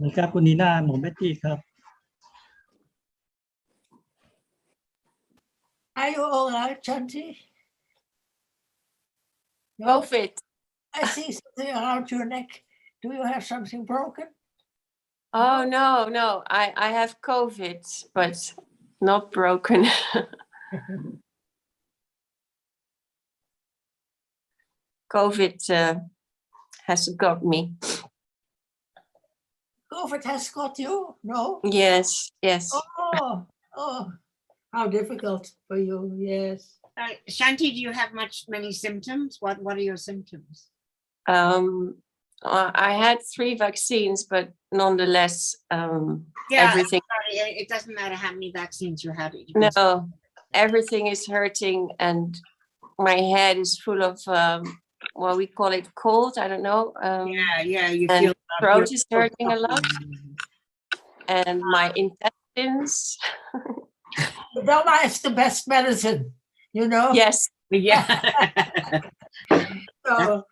นะครับคุณนีน่าหมอแมตตี้ครับ Are you all right, Chanti? COVID. I see something around your neck. Do you have something broken? Oh, no. I have COVID, but not broken. COVID has got me. COVID has got you? No? Yes. Oh, how difficult for you, yes. Shanti, do you have many symptoms? What are your symptoms? I had 3 vaccines, but nonetheless, everything. It doesn't matter how many vaccines you had. No, everything is hurting, and my head is full of what we call it cold. I don't know. You and feel throat is hurting a lot, and my intestines. Dhamma is the best medicine, you know? Yes. Yeah. So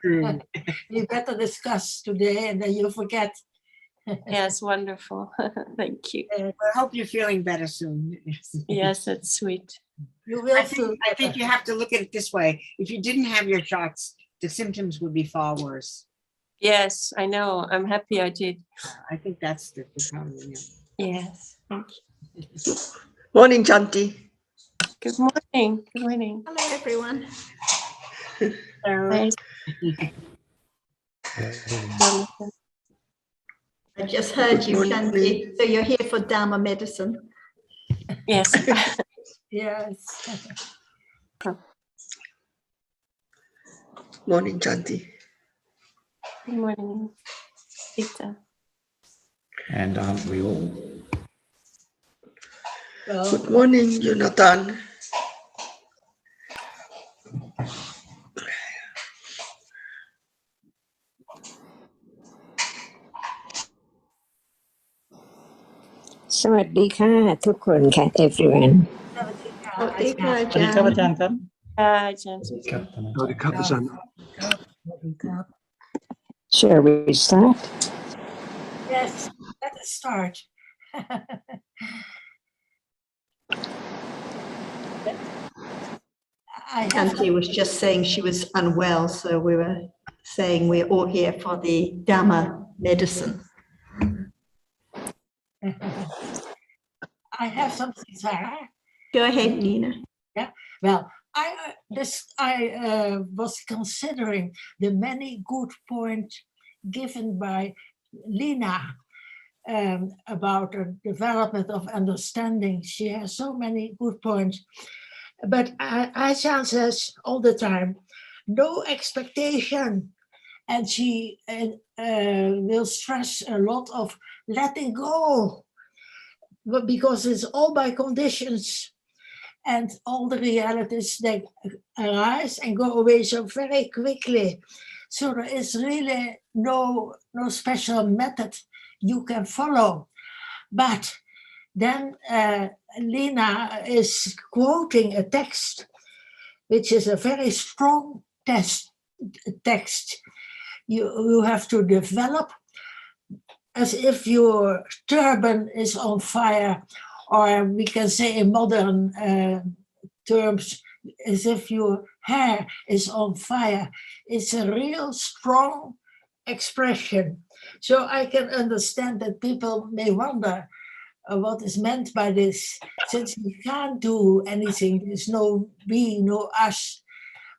we better discuss today and then you forget. Yes, wonderful. Thank you. I hope you're feeling better soon. Yes, that's sweet. You will feel I think you have to look at it this way. If you didn't have your shots, the symptoms would be far worse. Yes, I know. I'm happy I did. I think that's the problem. Yes, thank you. Morning, Chanti. Good morning. Good morning. Hello, everyone. Nice. I just heard you, Good Shanti. morning. So you're here for Dhamma medicine. Yes. yes. Morning, Chanti. Good morning, Peter. And aren't we all? Good morning, Jonathan. Sawadika ทุกคนค่ะ everyone. สวัสดีค่ะ สวัสดีครับอาจารย์ครับ Shall we start? Yes, let us start. Shanti was just saying she was unwell, so we were saying we're all here for the Dhamma medicine. I have something, Sarah. Go ahead, Nina. Yeah, well, I was considering the many good points given by Lina about the development of understanding. She has so many good points. But Ajahn says all the time, no expectation. And she will stress a lot of letting go, but because it's all by conditions and all the realities that arise and go away so very quickly. So there is really no special method you can follow. But then Lina is quoting a text, which is a very strong text. You have to develop as if your turban is on fire, or we can say in modern terms, as if your hair is on fire. It's a real strong expression. So I can understand that people may wonder what is meant by this, since we can't do anything. There's no we, no us,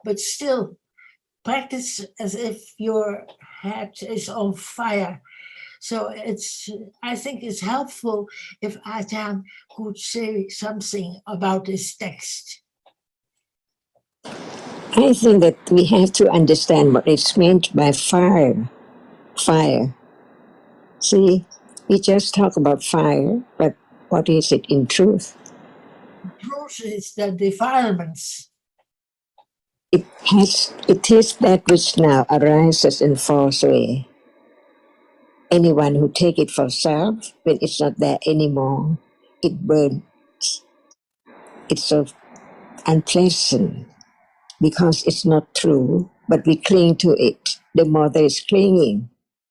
but still practice as if your head is on fire. So I think it's helpful if Ajahn could say something about this text. I think that we have to understand what is meant by fire. Fire. See, we just talk about fire, but what is it in truth? Truth is the defilements. It is that which now arises and falls away. Anyone who take it for self, when it's not there anymore, it burns. It's so unpleasant because it's not true, but we cling to it. The more there is clinging,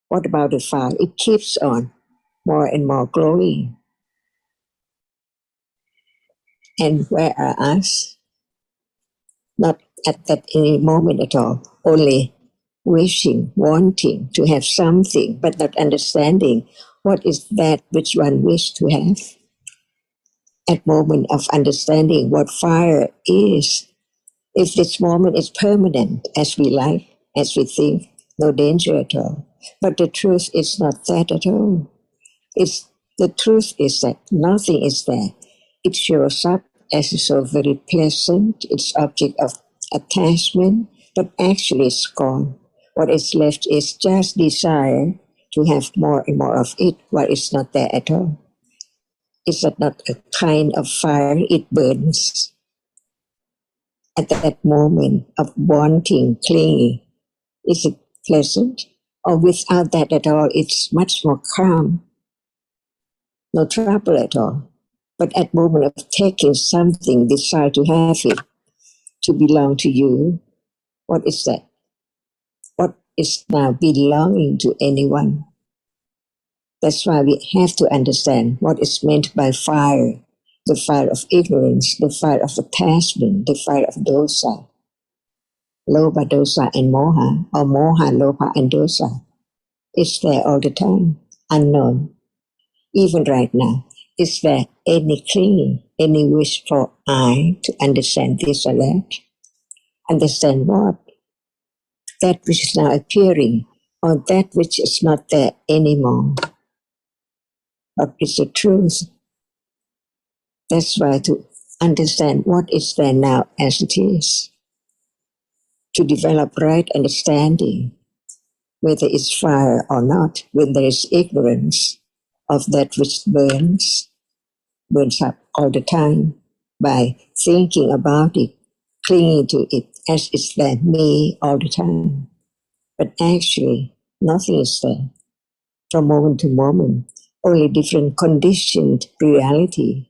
what about the fire? It keeps on. more and more glowing. And where are us? Not at that any moment at all, only wishing, wanting to have something, but not understanding what is that which one wished to have. At moment of understanding what fire is, if this moment is permanent, as we like, as we think, no danger at all. But the truth is not that at all. The truth is that nothing is there. It shows up as so very pleasant, it's object of attachment, but actually it's gone. What is left is just desire to have more and more of it, while it's not there at all. Is that not a kind of fire? It burns. At that moment of wanting, clinging, is it pleasant? Or without that at all, it's much more calm, no trouble at all. But at moment of taking something, desire to have it, to belong to you, what is that? What is now belonging to anyone? That's why we have to understand what is meant by fire, the fire of ignorance, the fire of attachment, the fire of dosa, lobha, dosa, and moha, or moha, lobha, and dosa. It's there all the time, unknown. Even right now, is there any clinging, any wish for I to understand this or that? Understand what? That which is now appearing, or that which is not there anymore. But it's the truth. That's why to understand what is there now as it is, to develop right understanding, whether it's fire or not, when there is ignorance of that which burns up all the time by thinking about it, clinging to it as it's there, me all the time. But actually, nothing is there from moment to moment, only different conditioned reality.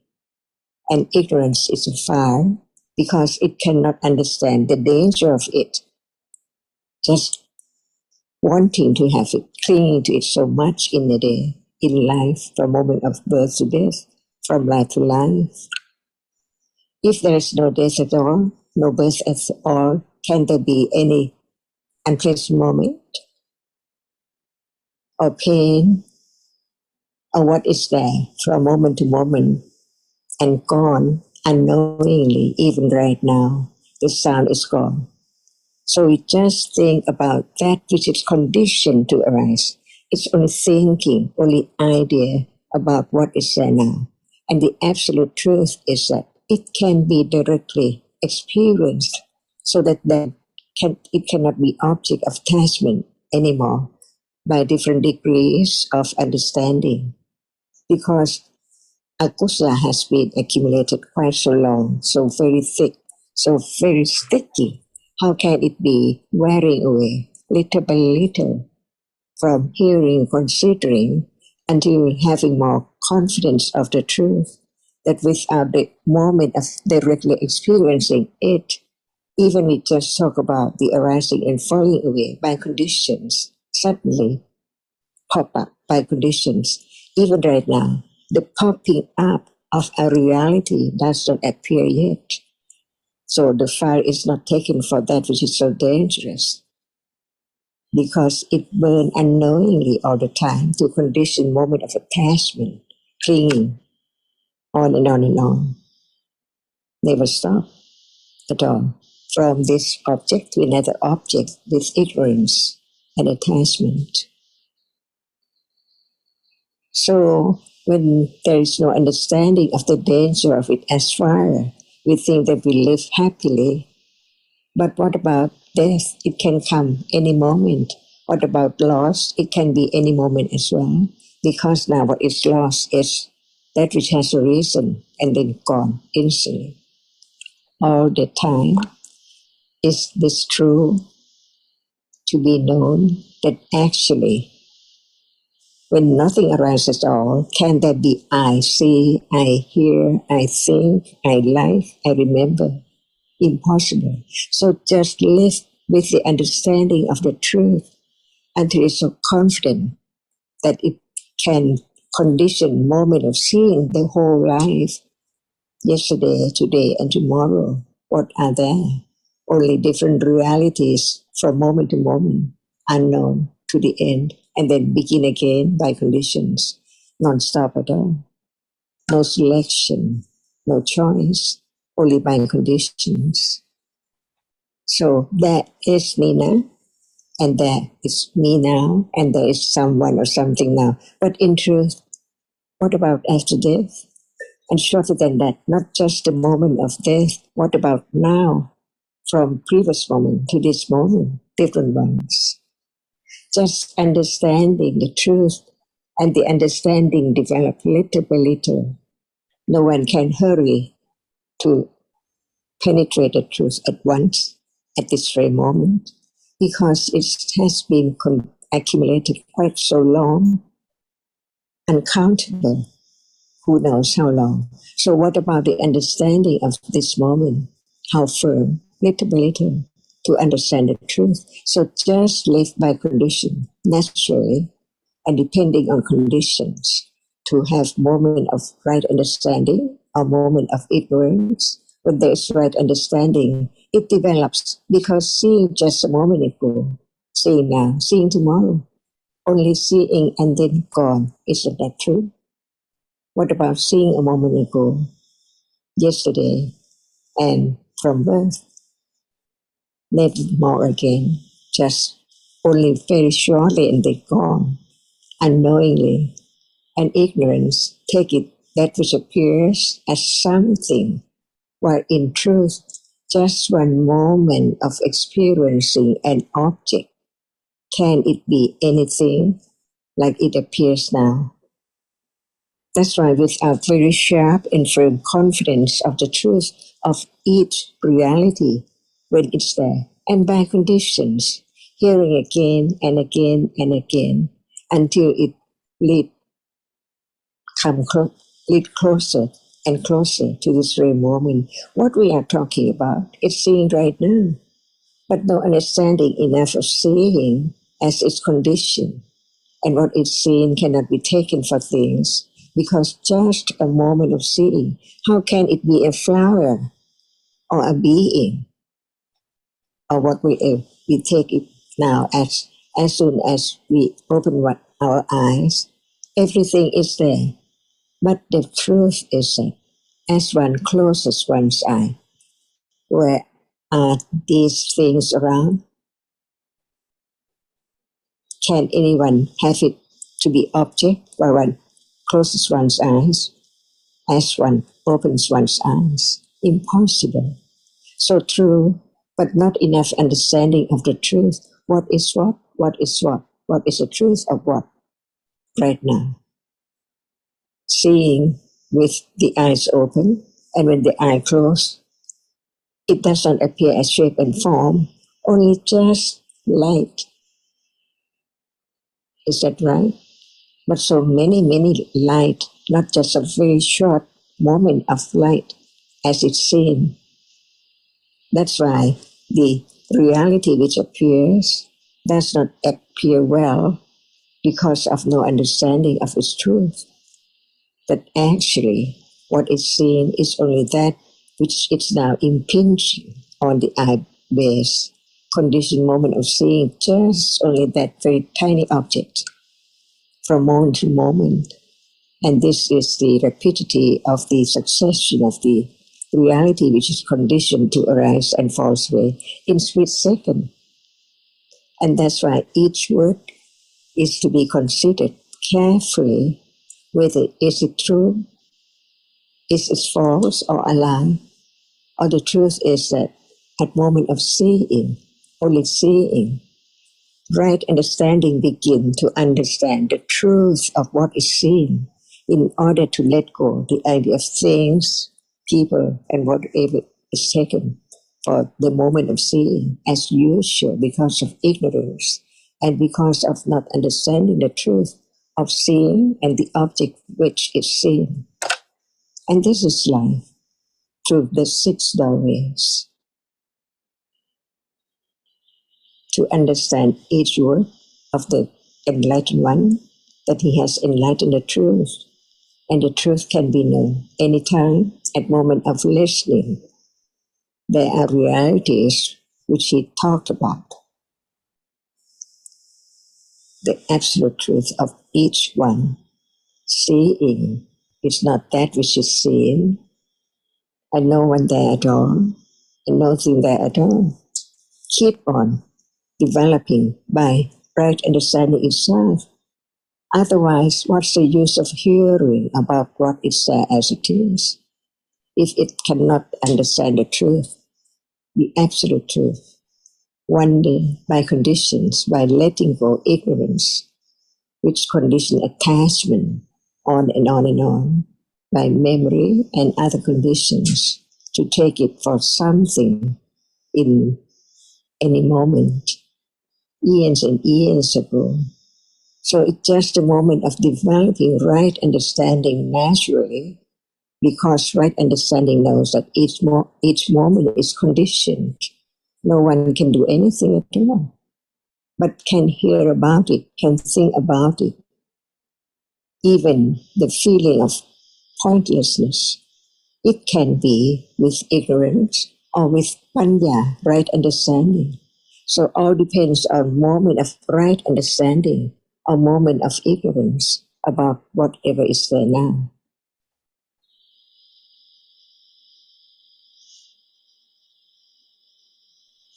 And ignorance is a fire because it cannot understand the danger of it. Just wanting to have it, clinging to it so much in the day, in life, from moment of birth to death, from life to life. If there is no death at all, no birth at all, can there be any unpleasant moment or pain? Or what is there from moment to moment and gone unknowingly, even right now? The sound is gone. So we just think about that which is conditioned to arise. It's only thinking, only idea about what is there now. And the absolute truth is that it can be directly experienced so that it cannot be object of attachment anymore by different degrees of understanding. Because akusala has been accumulated quite so long, so very thick, so very sticky. How can it be wearing away little by little from hearing, considering, until having more confidence of the truth that without the moment of directly experiencing it, even we just talk about the arising and falling away by conditions, suddenly pop up by conditions. Even right now, the popping up of a reality does not appear yet. So the fire is not taken for that which is so dangerous, because it burns unknowingly all the time to condition moment of attachment, clinging, on and on and on. Never stop at all. From this object to another object with ignorance and attachment. So when there is no understanding of the danger of it as fire, we think that we live happily. But what about death? It can come any moment. What about loss? It can be any moment as well. Because now what is lost is that which has a reason and then gone instantly. All the time. Is this true? To be known that actually when nothing arises at all, can there be I see, I hear, I think, I like, I remember? Impossible. So just live with the understanding of the truth until it's so confident that it can conditioned moment of seeing the whole life, yesterday, today, and tomorrow. What are there? Only different realities from moment to moment, unknown to the end, and then begin again by conditions, non-stop at all. No selection, no choice, only by conditions. So there is me now, and there is me now, and there is someone or something now. But in truth, what about after death? And shorter than that, not just the moment of death, what about now? From previous moment to this moment, different ones. Just understanding the truth, and the understanding develop little by little. No one can hurry to penetrate the truth at once, at this very moment, because it has been accumulated quite so long, uncountable, who knows how long. So what about the understanding of this moment? How firm, little by little, to understand the truth. So just live by condition, naturally, and depending on conditions, to have moment of right understanding, a moment of ignorance. When there is right understanding, it develops, because seeing just a moment ago, seeing now, seeing tomorrow, only seeing and then gone. Isn't that true? What about seeing a moment ago, yesterday, and from birth? Never more again, just only very shortly and then gone, unknowingly. And ignorance take it that which appears as something, while in truth, just one moment of experiencing an object. Can it be anything like it appears now? That's why with our very sharp and firm confidence of the truth of each reality when it's there, and by conditions, hearing again and again and again until it lead closer and closer to this very moment. What we are talking about is seeing right now, but no understanding enough of seeing as its condition, and what is seen cannot be taken for things, because just a moment of seeing, how can it be a flower or a being, or what we take it now as soon as we open our eyes, everything is there. But the truth is that as one closes one's eye, where are these things around? Can anyone have it to be object while one closes one's eyes as one opens one's eyes? Impossible. So true, but not enough understanding of the truth. What is what? What is what? What is the truth of what? Right now. Seeing with the eyes open, and when the eye closed, it does not appear as shape and form, only just light. Is that right? But so many, many light, not just a very short moment of light as it's seen. That's why the reality which appears does not appear well because of no understanding of its truth. But actually, what is seen is only that which is now impinging on the eye base, conditioned moment of seeing, just only that very tiny object from moment to moment. And this is the rapidity of the succession of the reality which is conditioned to arise and falls away in split second. And that's why each word is to be considered carefully, whether is it true, is it false or a lie, or the truth is that at moment of seeing, only seeing, right understanding begin to understand the truth of what is seen in order to let go the idea of things, people, and whatever is taken for the moment of seeing as usual because of ignorance and because of not understanding the truth of seeing and the object which is seen. And this is life through the 6 doorways. To understand each word of the enlightened one that he has enlightened the truth, and the truth can be known anytime at moment of listening. There are realities which he talked about. The absolute truth of each one. Seeing is not that which is seen, and no one there at all, and nothing there at all. Keep on developing by right understanding itself. Otherwise, what's the use of hearing about what is there as it is, if it cannot understand the truth, the absolute truth? One day, by conditions, by letting go ignorance, which condition attachment, on and on and on, by memory and other conditions, to take it for something in any moment, years and years ago. So it's just a moment of developing right understanding naturally, because right understanding knows that each moment is conditioned. No one can do anything at all, but can hear about it, can think about it. Even the feeling of pointlessness, it can be with ignorance or with panya, right understanding. So all depends on moment of right understanding or moment of ignorance about whatever is there now.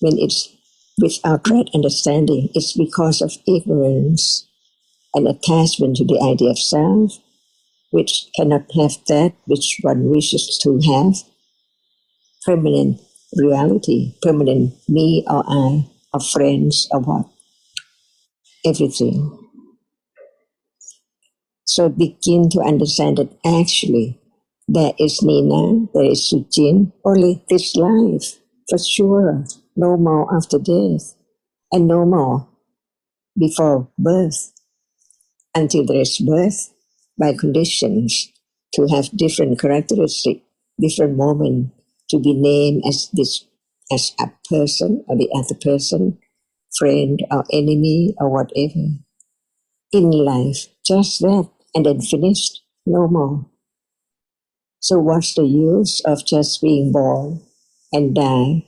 When it's without right understanding, it's because of ignorance and attachment to the idea of self, which cannot have that which one wishes to have, permanent reality, permanent me or I, or friends or what, everything. So begin to understand that actually there is Nina, there is Sujin, only this life, for sure, no more after death, and no more before birth, until there is birth by conditions to have different characteristics, different moment to be named as this, as a person or the other person, friend or enemy or whatever. In life, just that, and then finished, no more. So what's the use of just being born and die?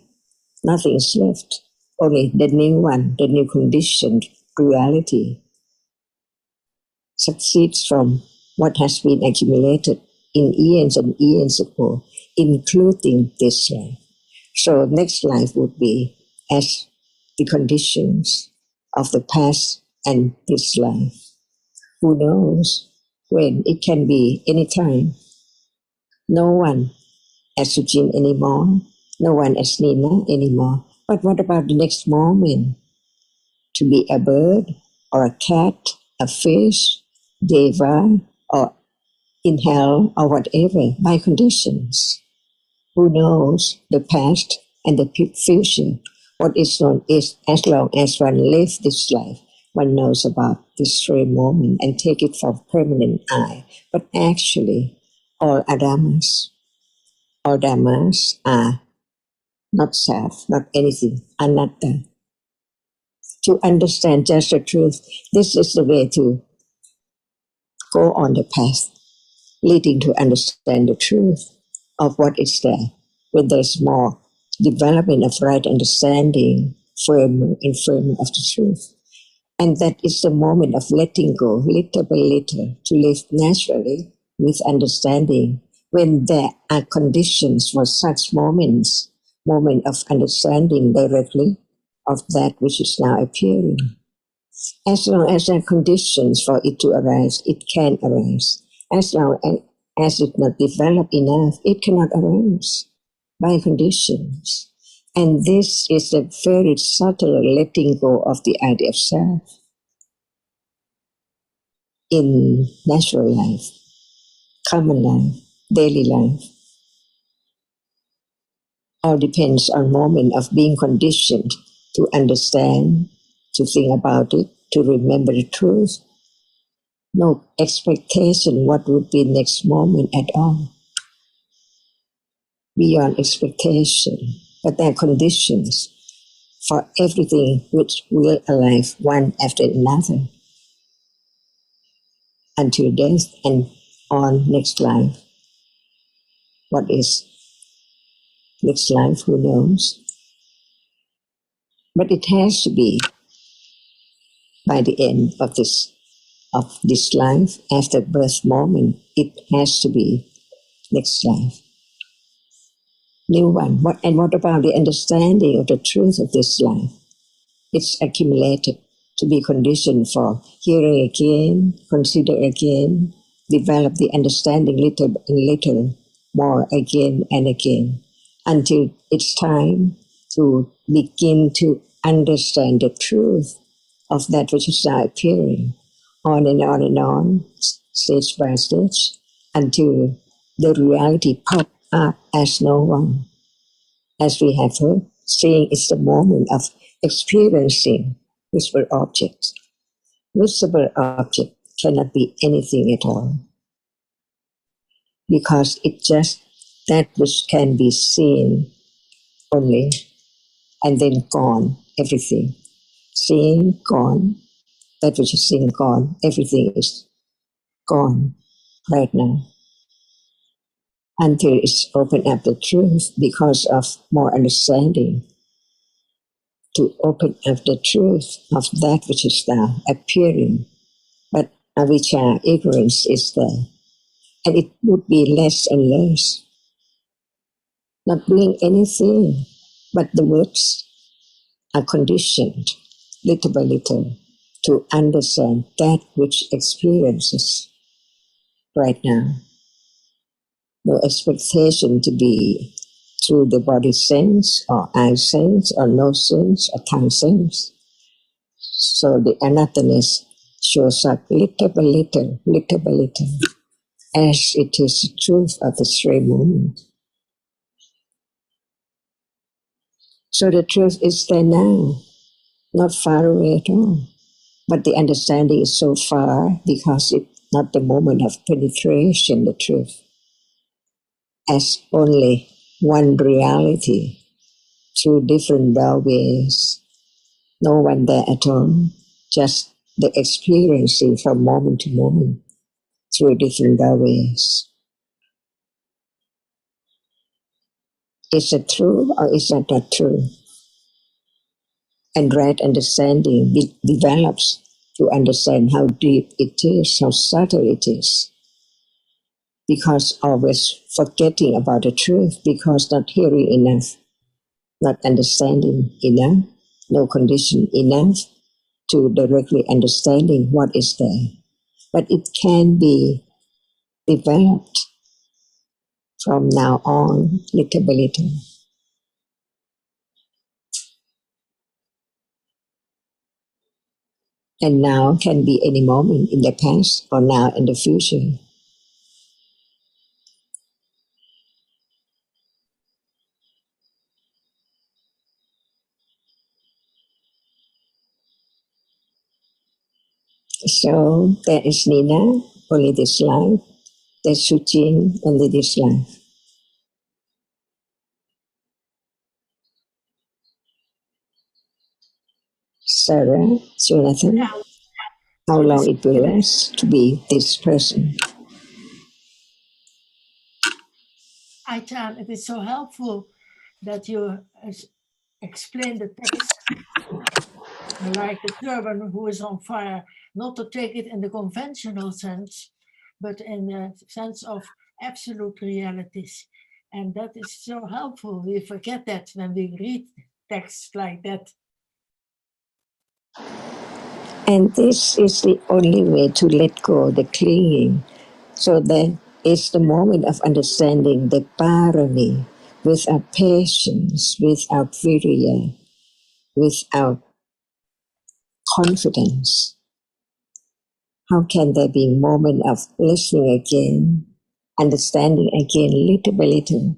Nothing's left. Only the new one, the new conditioned reality succeeds from what has been accumulated in eons and eons ago, including this life. So next life would be as the conditions of the past and this life. Who knows when? It can be any time. No one as Sujin anymore, no one as Nina anymore. But what about the next moment? To be a bird or a cat, a fish, deva, or in hell or whatever, by conditions. Who knows the past and the future? What is known is, as long as one lives this life, one knows about this very moment and take it for permanent eye. But actually, all Dhammas are not self, not anything, anatta. To understand just the truth, this is the way to go on the path leading to understand the truth of what is there. When there's more development of right understanding, firmer and firmer of the truth. And that is the moment of letting go, little by little, to live naturally with understanding. When there are conditions for such moments, moment of understanding directly of that which is now appearing. As long as there are conditions for it to arise, it can arise. As long as it not developed enough, it cannot arise by conditions. And this is a very subtle letting go of the idea of self in natural life, common life, daily life. All depends on moment of being conditioned to understand, to think about it, to remember the truth. No expectation what would be next moment at all. Beyond expectation. But there are conditions for everything which will alive one after another. until death and on next life. What is next life? Who knows? But it has to be by the end of this life, after birth moment. It has to be next life, new one. What about the understanding of the truth of this life? It's accumulated to be conditioned for hearing again, consider again, develop the understanding little and little more again and again, until it's time to begin to understand the truth of that which is now appearing, on and on and on, stage by stage, until the reality pop up as no one. As we have heard, seeing is the moment of experiencing visible objects. Visible object cannot be anything at all, because it's just that which can be seen only, and then gone, everything. Seeing, gone, that which is seen, gone, everything is gone right now. Until it's opened up the truth because of more understanding, to open up the truth of that which is now appearing. But avijja, ignorance, is there. And it would be less and less. Not doing anything, but the words are conditioned little by little to understand that which experiences right now. No expectation to be through the body sense or eye sense or nose sense or tongue sense. So the anothernness shows up little by little, little by little, as it is the truth of the stray moment. So the truth is there now, not far away at all. But the understanding is so far because it's not the moment of penetration, the truth, as only one reality through different doorways. No one there at all, just the experiencing from moment to moment through different doorways. Is it true or is that not true? And right understanding develops to understand how deep it is, how subtle it is. Because always forgetting about the truth, because not hearing enough, not understanding enough, no condition enough to directly understanding what is there. But it can be developed from now on, little by little. And now can be any moment in the past or now in the future. So there is Nina, only this life. There's Sujin, only this life. Sarah, Jonathan, how long it will last to be this person. Aitan, it is so helpful that you explain the text like the turban who is on fire, not to take it in the conventional sense, but in the sense of absolute realities. And that is so helpful. We forget that when we read texts like that. And this is the only way to let go the clinging. So that is the moment of understanding the parami, without patience, without virya, without confidence. How can there be a moment of listening again, understanding again, little by little?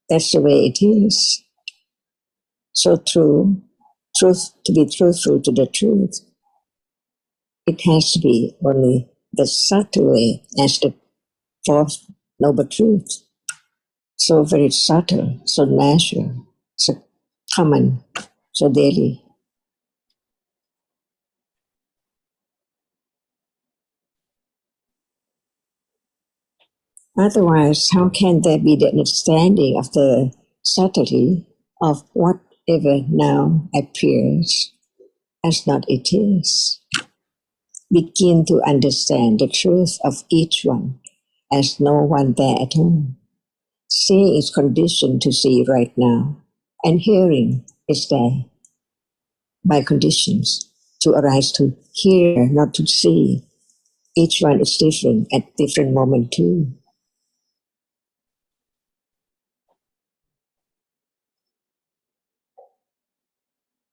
That's the way it is. So true, truth, to be truthful to the truth, it has to be only the subtle way as the fourth noble truth. So very subtle, so natural, so common, so daily. Otherwise, how can there be the understanding of the subtlety of whatever now appears as not it is? Begin to understand the truth of each one as no one there at all. Seeing is conditioned to see right now, and hearing is there by conditions to arise to hear, not to see. Each one is different at different moment too.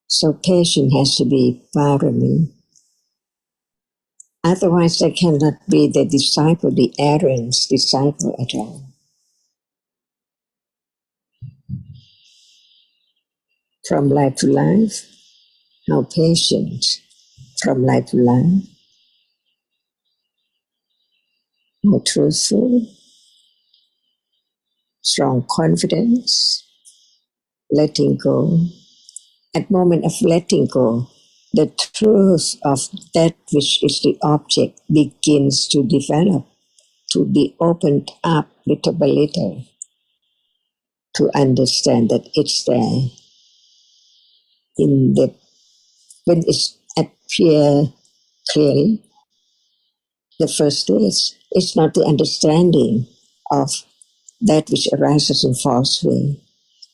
So patience has to be parami. Otherwise, there cannot be the disciple, the errant's disciple at all. From life to life, how patient. From life to life, how truthful, strong confidence, letting go. At moment of letting go, the truth of that which is the object begins to develop, to be opened up little by little, to understand that it's there. In the when it appears clearly, the first stage is not the understanding of that which arises in false way,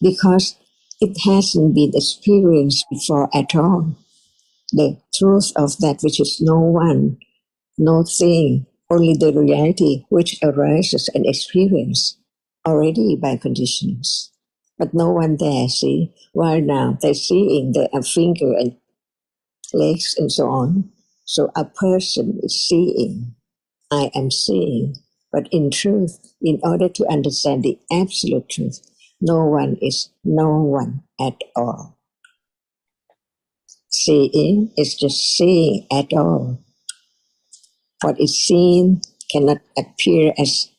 because it hasn't been experienced before at all. The truth of that which is no one, no thing, only the reality which arises and experience already by conditions. But no one there, see, while now they're seeing the finger and legs and so on. So a person is seeing, I am seeing. But in truth, in order to understand the absolute truth, no one is no one at all. Seeing is just seeing at all. What is seen cannot appear as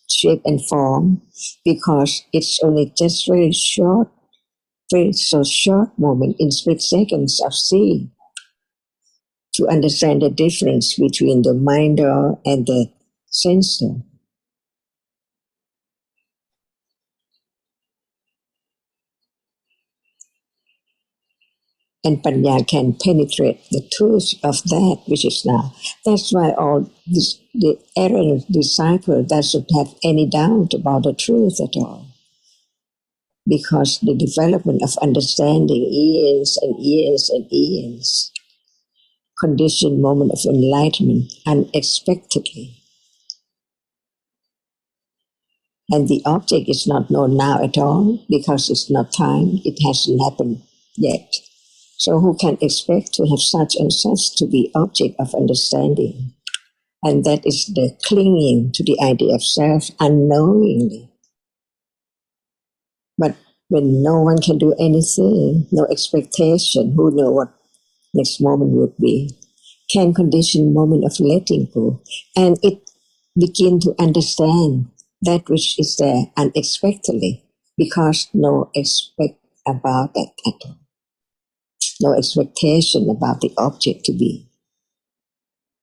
shape and form because it's only just very short, very so short moment in split seconds of seeing. To understand the difference between the minder and the sensor. And Panya can penetrate the truth of that which is now. That's why all this, the errant disciple doesn't have any doubt about the truth at all. Because the development of understanding years and years and years, conditioned moment of enlightenment unexpectedly. And the object is not known now at all because it's not time, it hasn't happened yet. So who can expect to have such and such to be object of understanding? And that is the clinging to the idea of self unknowingly. But when no one can do anything, no expectation, who knows what next moment would be, can condition moment of letting go. And it begin to understand that which is there unexpectedly because no expect about that at all. No expectation about the object to be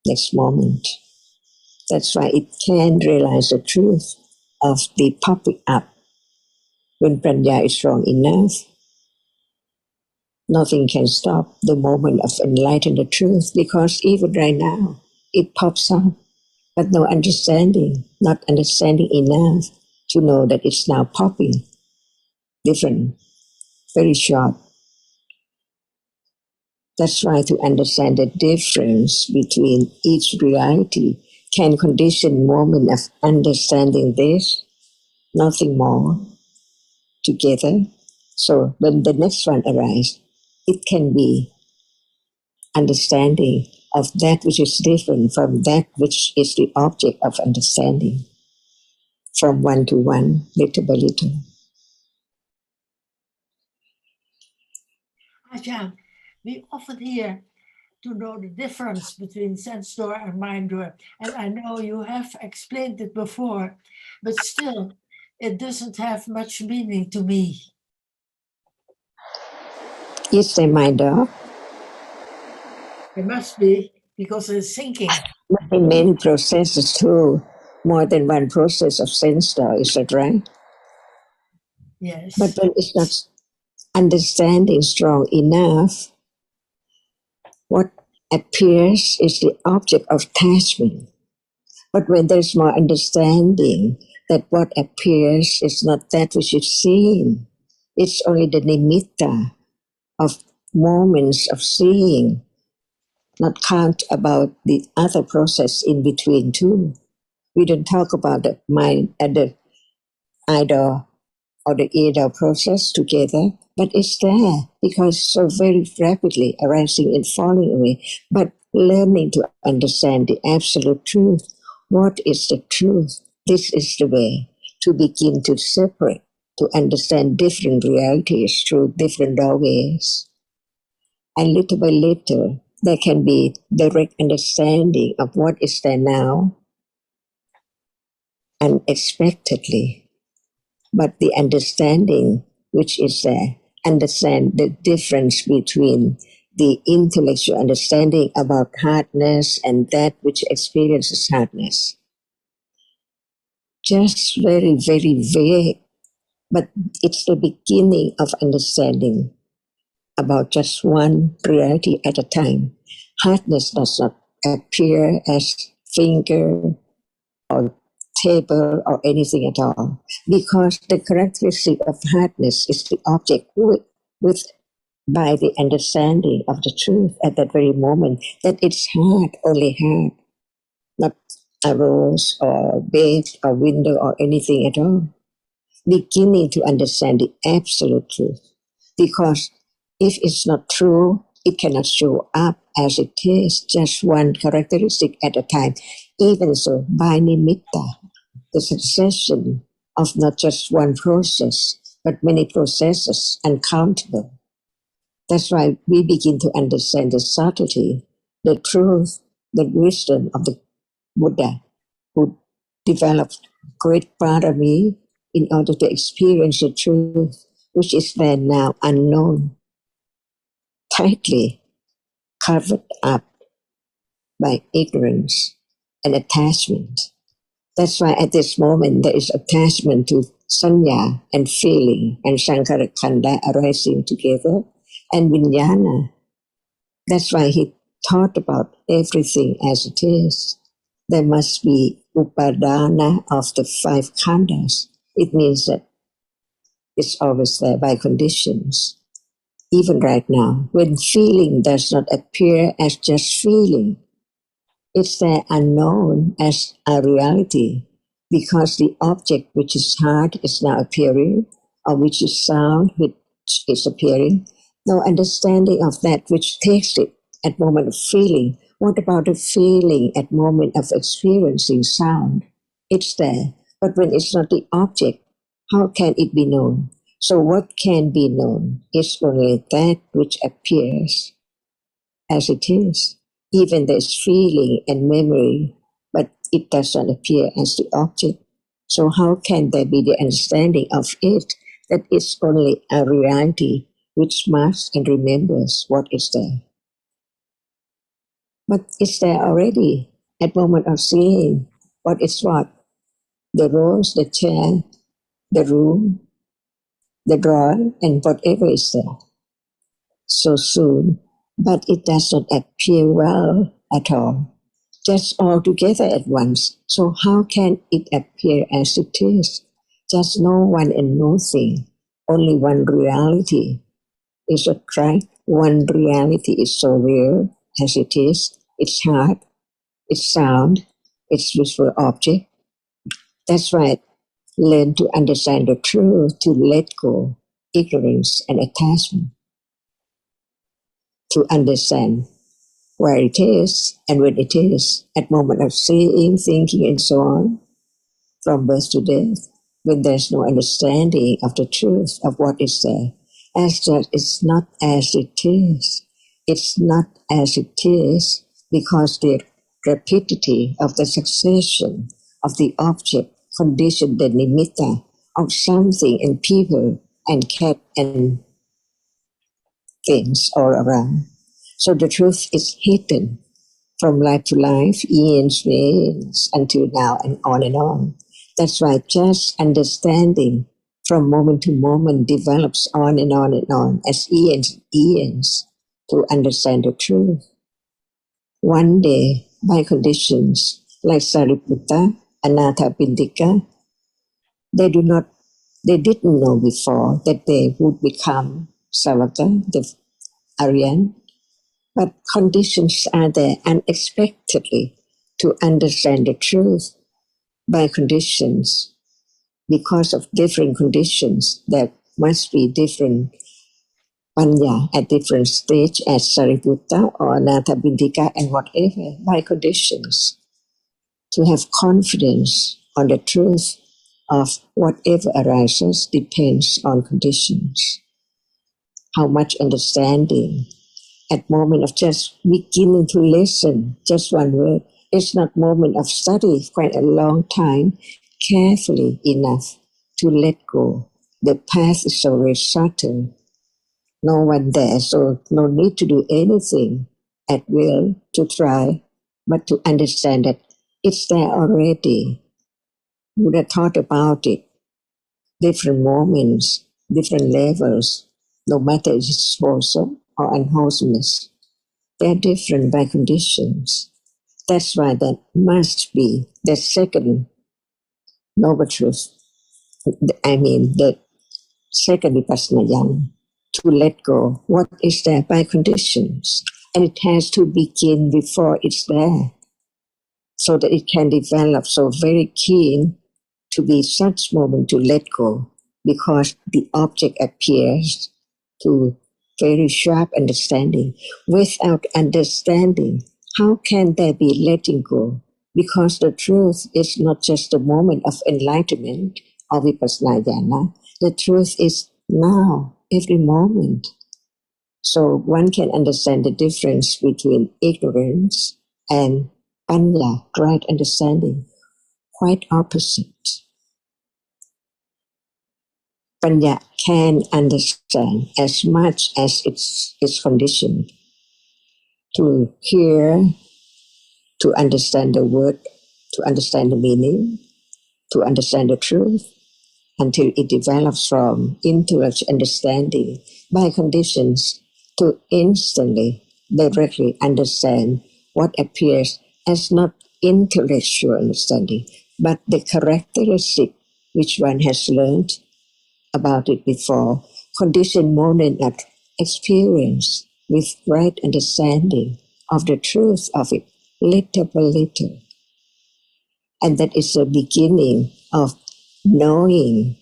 next moment. That's why it can realize the truth of the popping up when prajna is strong enough. Nothing can stop the moment of enlighten the truth because even right now it pops up, but no understanding, not understanding enough to know that it's now popping. Different, very short. That's why to understand the difference between each reality can condition moment of understanding this, nothing more, together. So when the next one arises, it can be understanding of that which is different from that which is the object of understanding, from one to one, little by little. Ajahn, we often hear to know the difference between sense door and mind door. And I know you have explained it before, but still, it doesn't have much meaning to me. Is the mind door? It must be, because it's thinking. In many processes too, more than one process of sense thought, is that right? Yes. But when it's not understanding strong enough, what appears is the object of attachment. But when there's more understanding that what appears is not that which is seen, it's only the nimitta of moments of seeing, not count about the other process in between too. We don't talk about the mind and the idol or the idol process together, but it's there because so very rapidly arising and falling away. But learning to understand the absolute truth. What is the truth? This is the way to begin to separate, to understand different realities through different doorways. And little by little, there can be direct understanding of what is there now, unexpectedly. But the understanding which is there, understand the difference between the intellectual understanding about hardness and that which experiences hardness. Just very, very vague, but it's the beginning of understanding about just one reality at a time. Hardness does not appear as finger or table or anything at all, because the characteristic of hardness is the object with by the understanding of the truth at that very moment that it's hard, only hard, not a rose or bed or window or anything at all. Beginning to understand the absolute truth, because if it's not true, it cannot show up as it is, just one characteristic at a time. Even so, by nimitta, the succession of not just one process, but many processes, uncountable. That's why we begin to understand the subtlety, the truth, the wisdom of the Buddha, who developed great parami in order to experience the truth, which is there now unknown, tightly covered up by ignorance and attachment. That's why at this moment there is attachment to sanya and feeling and sankhara khanda arising together and vijnana. That's why he taught about everything as it is. There must be upadana of the five khandas. It means that it's always there by conditions. Even right now, when feeling does not appear as just feeling, it's there unknown as a reality, because the object which is heard is now appearing, or which is sound which is appearing. No understanding of that which takes it at moment of feeling. What about the feeling at moment of experiencing sound? It's there, but when it's not the object, how can it be known? So what can be known is only that which appears as it is. Even there's feeling and memory, but it doesn't appear as the object. So how can there be the understanding of it that it's only a reality which marks and remembers what is there? But it's there already at moment of seeing what is what. The rose, the chair, the room, the drawer, and whatever is there. So soon, but it does not appear well at all, just all together at once. So how can it appear as it is? Just no one and nothing, only one reality. Is it right? One reality is so real as it is. It's hard, it's sound, it's visual object. That's right. Learn to understand the truth, to let go ignorance and attachment, to understand where it is and when it is, at moment of seeing, thinking, and so on, from birth to death, when there's no understanding of the truth of what is there, as that it's not as it is. It's not as it is because the rapidity of the succession of the object, condition, the nimitta of something and people and cat and things all around. So the truth is hidden from life to life, eons, eons, until now, and on and on. That's why just understanding from moment to moment develops on and on and on as eons, eons to understand the truth. One day, by conditions like Sariputta, Anathapindika, they didn't know before that they would become Savaka, the Aryan, but conditions are there unexpectedly to understand the truth by conditions. Because of different conditions, there must be different panya at different stage as Sariputta or Anathapindika and whatever by conditions. To have confidence on the truth of whatever arises depends on conditions. How much understanding at moment of just beginning to listen, just one word. It's not moment of study, quite a long time, carefully enough to let go. The path is already certain. No one there, so no need to do anything at will to try, but to understand that it's there already. Buddha thought about it, different moments, different levels, no matter it's wholesome or unwholesomeness. They're different by conditions. That's why that must be the second noble truth. The second vipassana yam, to let go what is there by conditions. And it has to begin before it's there, so that it can develop so very keen to be such moment to let go, because the object appears to very sharp understanding. Without understanding, how can there be letting go? Because the truth is not just a moment of enlightenment or vipassana jhana. The truth is now, every moment. So one can understand the difference between ignorance and panya, right understanding. Quite opposite. Panya can understand as much as it's conditioned to hear, to understand the word, to understand the meaning, to understand the truth, until it develops from intellect understanding by conditions to instantly, directly understand what appears as not intellectual understanding, but the characteristic which one has learned about it before, conditioned moment of experience with right understanding of the truth of it, little by little. And that is the beginning of knowing,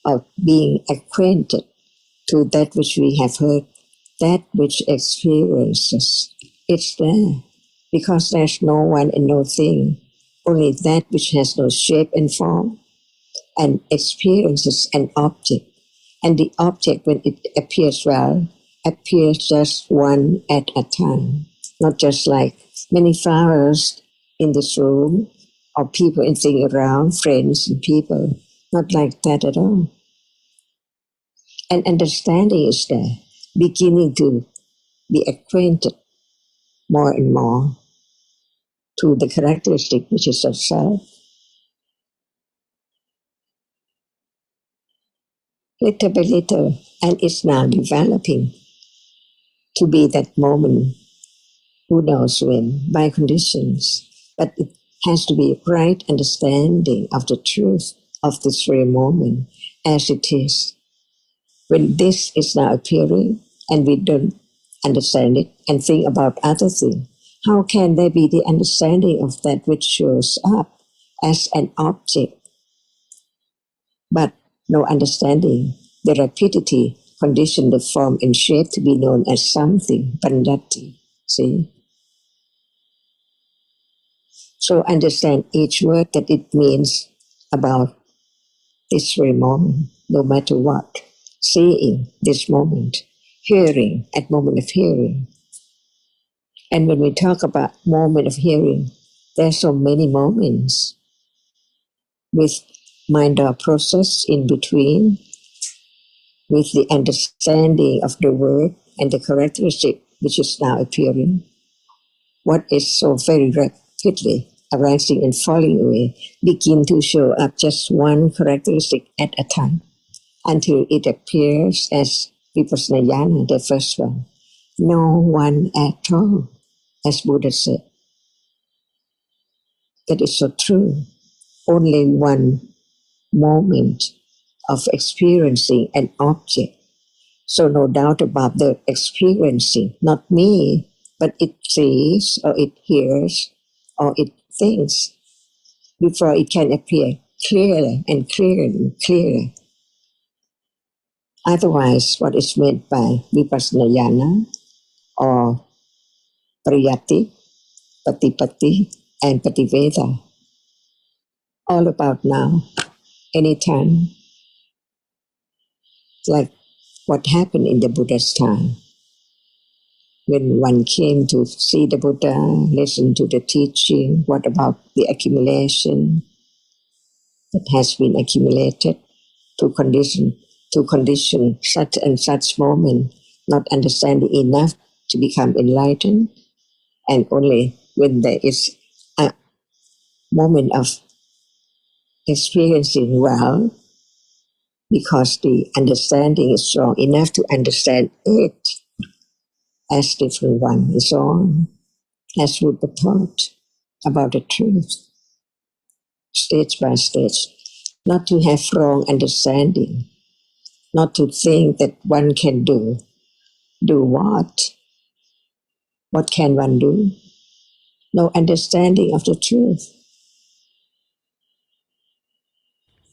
of being acquainted to that which we have heard, that which experiences. It's there, because there's no one and no thing, only that which has no shape and form, and experiences an object. And the object, when it appears well, appears just one at a time, not just like many flowers in this room, or people and things around, friends and people, not like that at all. And understanding is there, beginning to be acquainted more and more to the characteristic which is of self. Little by little, and it's now developing to be that moment, who knows when, by conditions. But it has to be right understanding of the truth of this very moment as it is. When this is now appearing and we don't understand it and think about other things, how can there be the understanding of that which shows up as an object, but no understanding? The rapidity condition the form and shape to be known as something, bandhati. See? So understand each word that it means about this very moment, no matter what. Seeing this moment, hearing at moment of hearing. And when we talk about moment of hearing, there are so many moments with mind or process in between, with the understanding of the word and the characteristic which is now appearing. what is so very rapidly arising and falling away begin to show up just one characteristic at a time until it appears as Vipassana Jnana, the first one. No one at all, as Buddha said. That is so true. Only one moment of experiencing an object. So no doubt about the experiencing, not me, but it sees or it hears or it thinks before it can appear clearer and clearer and clearer. Otherwise, what is meant by Vipassana Jnana or Pariyatti, Patipatti, and Pativeda, all about now, anytime, like what happened in the Buddha's time. When one came to see the Buddha, listen to the teaching, what about the accumulation that has been accumulated to condition such and such moment, not understanding enough to become enlightened, and only when there is a moment of experiencing well, because the understanding is strong enough to understand it as different one, and so on, as Buddha taught about the truth, stage by stage, not to have wrong understanding, not to think that one can do what can one do? No understanding of the truth.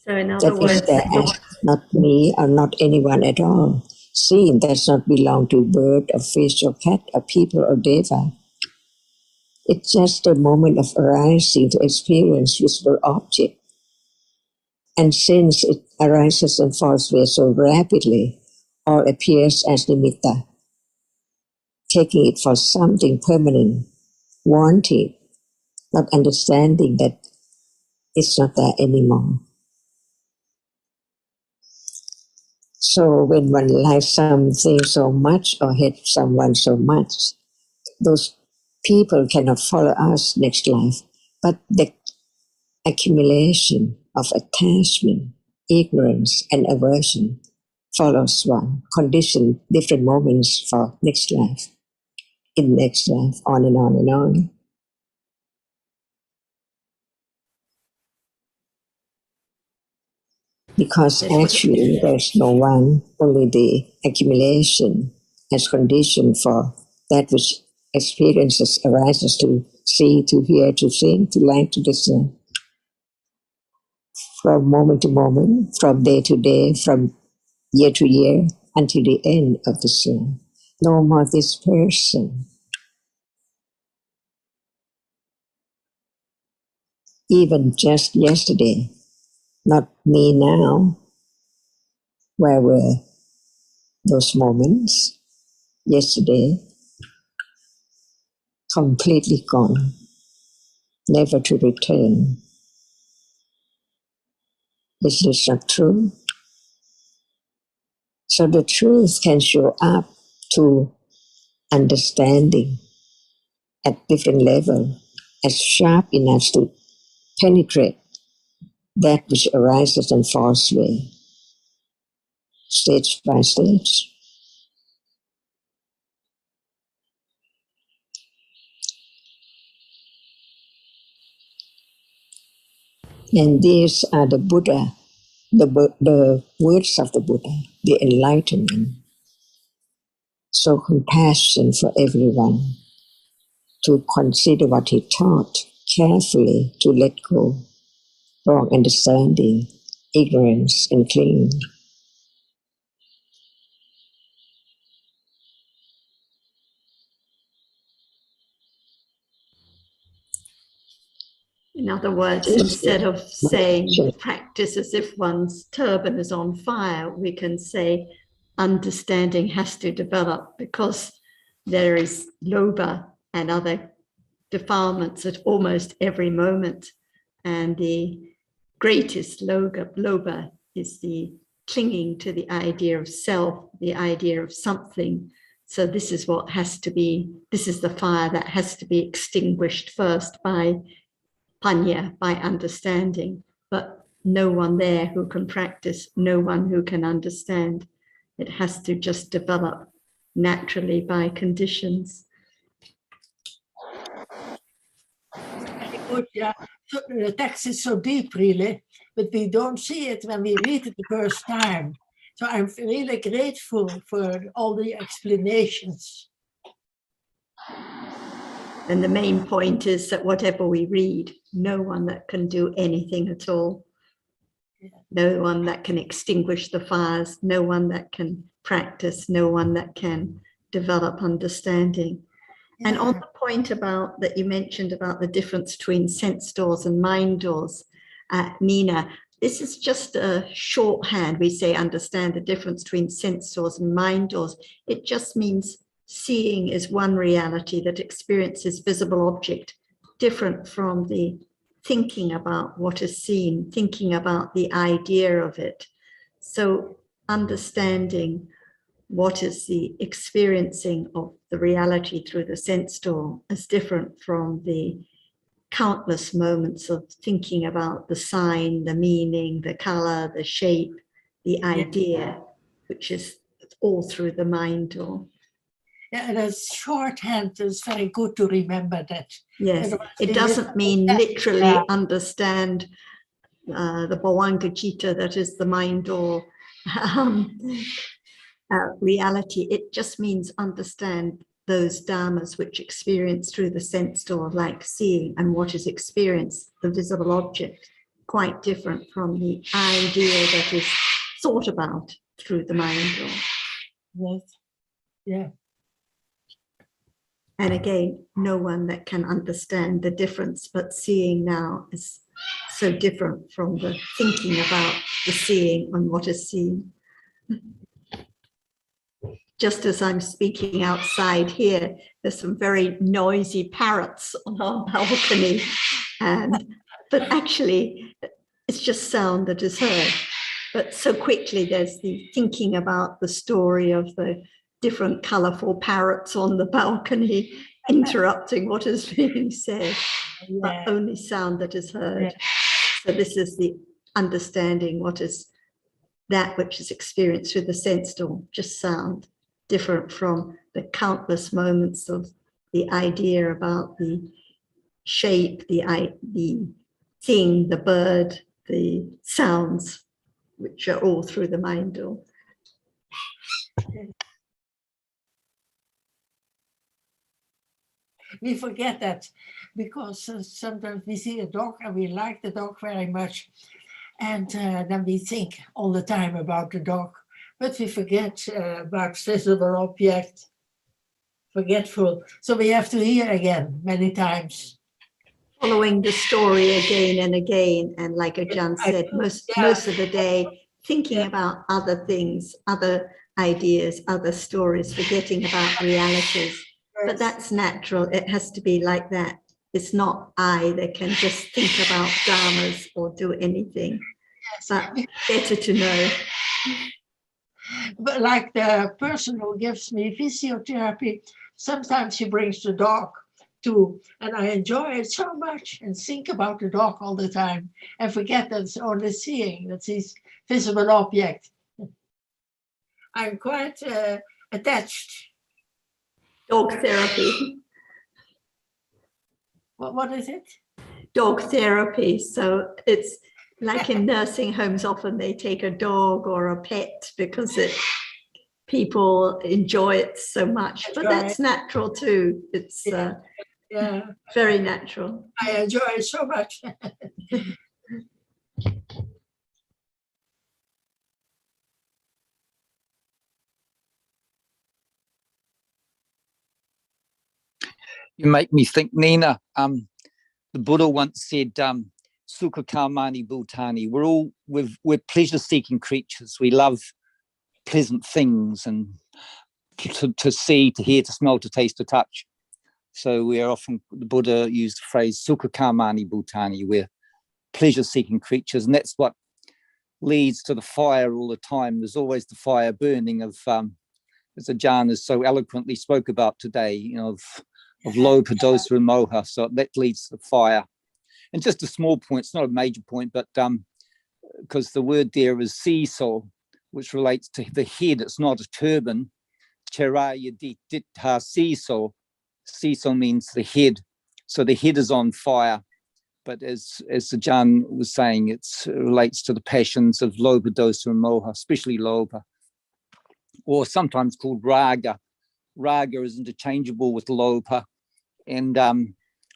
So in other That is words, there as not me or not anyone at all. Seeing does not belong to bird or fish or cat or people or deva. It's just a moment of arising to experience visible object. And since it arises and falls away so rapidly, all appears as nimitta, taking it for something permanent, wanting, not understanding that it's not there anymore. So when one likes something so much or hates someone so much, those people cannot follow us next life. But the accumulation of attachment, ignorance, and aversion follows one, condition different moments for next life, in next life, on and on and on. Because actually there's no one, only the accumulation as condition for that which experiences arises to see, to hear, to think, to like, to discern. From moment to moment, from day to day, from year to year, until the end of the soul. No more this person. Even just yesterday, not me now, where were those moments? Yesterday, completely gone, never to return. Is this not true? So the truth can show up to understanding at different level, as sharp enough to penetrate that which arises and falls away, stage by stage. And these are the Buddha, the words of the Buddha, the enlightenment. So compassion for everyone, to consider what he taught carefully, to let go, wrong understanding, ignorance, and clinging. in other words, instead of saying practice as if one's turban is on fire, we can say understanding has to develop because there is lobha and other defilements at almost every moment. And the greatest lobha is the clinging to the idea of self, the idea of something So this is what has to be, this is the fire that has to be extinguished first by panya, by understanding, but no one there who can practice, no one who can understand. It has to just develop naturally by conditions. Very good, yeah. So the text is so deep, really, but we don't see it when we read it the first time. So I'm really grateful for all the explanations. And the main point is that whatever we read, no one that can do anything at all, no one that can extinguish the fires, no one that can practice, no one that can develop understanding. And on the point about that you mentioned about the difference between sense doors and mind doors, Nina, this is just a shorthand. We say understand the difference between sense doors and mind doors. It just means seeing is one reality that experiences visible object, different from the thinking about what is seen, thinking about the idea of it. So understanding what is the experiencing of the reality through the sense door is different from the countless moments of thinking about the sign, the meaning, the color, the shape, the idea, which is all through the mind door. Yeah, and as shorthand is very good to remember that. Yes, it doesn't mean literally understand the Bhavanga Citta, that is the mind door reality. It just means understand those dharmas which experience through the sense door, like seeing, and what is experienced, the visible object, quite different from the idea that is thought about through the mind door. Yes. Yeah. And again, no one that can understand the difference, but seeing now is so different from the thinking about the seeing and what is seen. Just as I'm speaking outside here, there's some very noisy parrots on our balcony, but actually it's just sound that is heard. But so quickly there's the thinking about the story of the different colorful parrots on the balcony interrupting what is being said, but only sound that is heard. So this is the understanding what is that which is experienced through the sense door, just sound, different from the countless moments of the idea about the shape, the thing, the bird, the sounds, which are all through the mind door. We forget that because sometimes we see a dog and we like the dog very much, and then we think all the time about the dog, but we forget about visible object, forgetful. So we have to hear again many times. Following the story again and again, and like Ajahn said, most of the day thinking about other things, other ideas, other stories, forgetting about realities. But that's natural. It has to be like that. It's not I that can just think about dharmas or do anything. But better to know. But like the person who gives me physiotherapy, sometimes she brings the dog too, and I enjoy it so much and think about the dog all the time and forget that it's only seeing, that's his visible object. I'm quite attached. Dog therapy. What is it? Dog therapy. So it's like in nursing homes, often they take a dog or a pet because people enjoy it so much. But that's natural too. It's very natural. I enjoy it so much. You make me think, Nina. The Buddha once said, "Sukha karmani bhutani." We're pleasure-seeking creatures. We love pleasant things and to see, to hear, to smell, to taste, to touch. So we're often, the Buddha used the phrase "Sukha karmani bhutani." We're pleasure-seeking creatures, and that's what leads to the fire all the time. There's always the fire burning of as Ajahn has so eloquently spoke about today, of lopa, dosa, and moha. So that leads to the fire. And just a small point, it's not a major point, but because the word there is seesaw, which relates to the head, it's not a turban. Charaya dittha seesaw. Seesaw means the head. So the head is on fire. But as Ajahn was saying, it relates to the passions of lopa, dosa, and moha, especially lopa, or sometimes called raga. Raga is interchangeable with lopa, and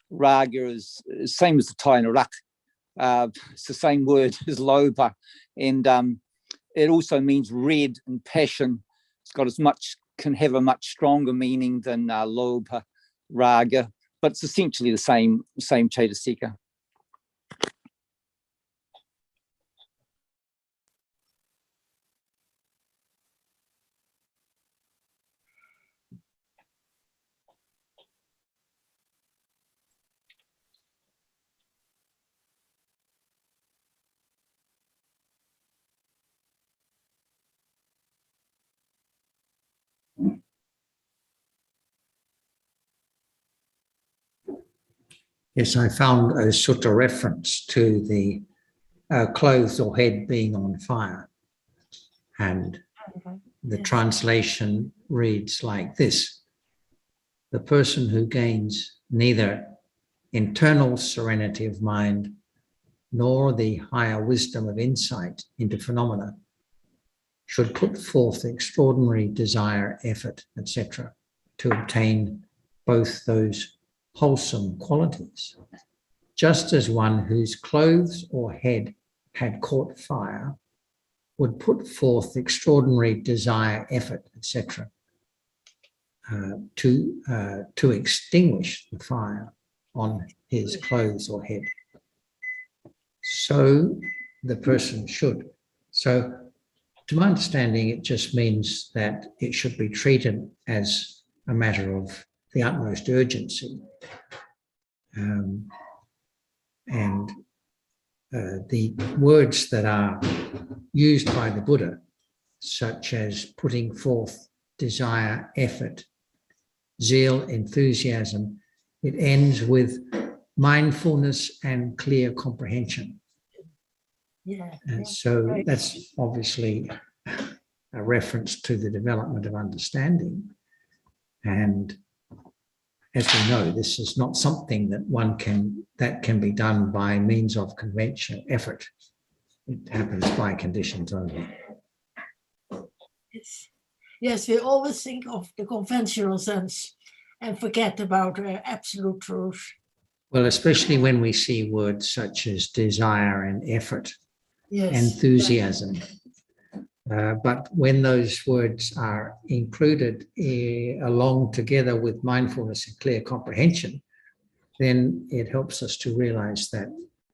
raga is same as the Thai narak. It's the same word as lopa, and it also means red and passion. It's got can have a much stronger meaning than lopa, raga, but it's essentially the same Chaitasika. Yes, I found a sutta reference to the clothes or head being on fire. And the translation reads like this: the person who gains neither internal serenity of mind nor the higher wisdom of insight into phenomena should put forth extraordinary desire, effort, etc., to obtain both those wholesome qualities, just as one whose clothes or head had caught fire would put forth extraordinary desire, effort, etc., to extinguish the fire on his clothes or head. So the person should. So to my understanding, it just means that it should be treated as a matter of the utmost urgency. The words that are used by the Buddha, such as putting forth desire, effort, zeal, enthusiasm, it ends with mindfulness and clear comprehension. So that's obviously a reference to the development of understanding. And as we know, this is not something that can be done by means of conventional effort. It happens by conditions only. Yes, we always think of the conventional sense and forget about absolute truth. Well, especially when we see words such as desire and effort, enthusiasm. But when those words are included along together with mindfulness and clear comprehension, then it helps us to realize that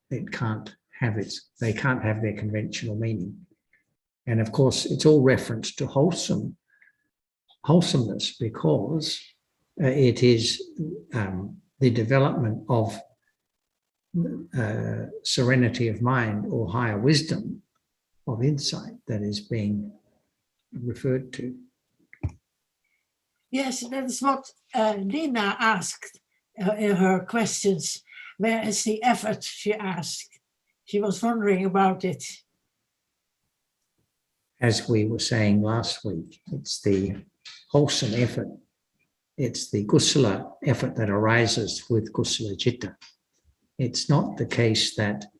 they can't have their conventional meaning. And of course, it's all reference to wholesomeness, because it is the development of serenity of mind or higher wisdom of insight that is being referred to. Yes, that's what Lina asked in her questions. Where is the effort, she asked. She was wondering about it. As we were saying last week, it's the wholesome effort. It's the kusala effort that arises with kusala citta. It's not the case that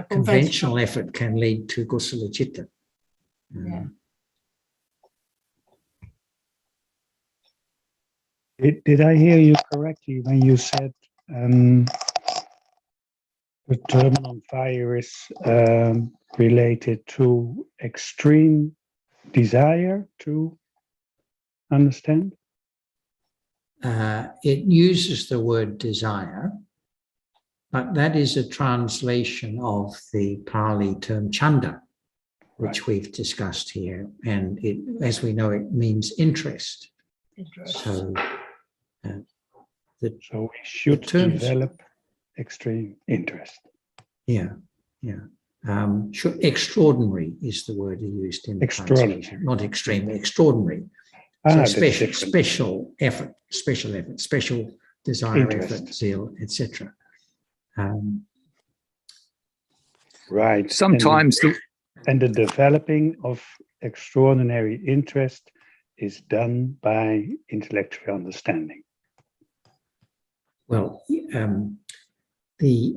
conventional effort can lead to kusala citta. Did I hear you correctly when you said the turban on fire is related to extreme desire to understand? It uses the word desire, but that is a translation of the Pali term chanda, which we've discussed here. And it, as we know, it means interest. So we should develop extreme interest. Yeah. Extraordinary is the word he used in the translation. Not extreme, extraordinary. Ah, So that's special, different. special effort, special desire, Interest. effort, zeal, etc. Right. Sometimes And the developing of extraordinary interest is done by intellectual understanding. Well, the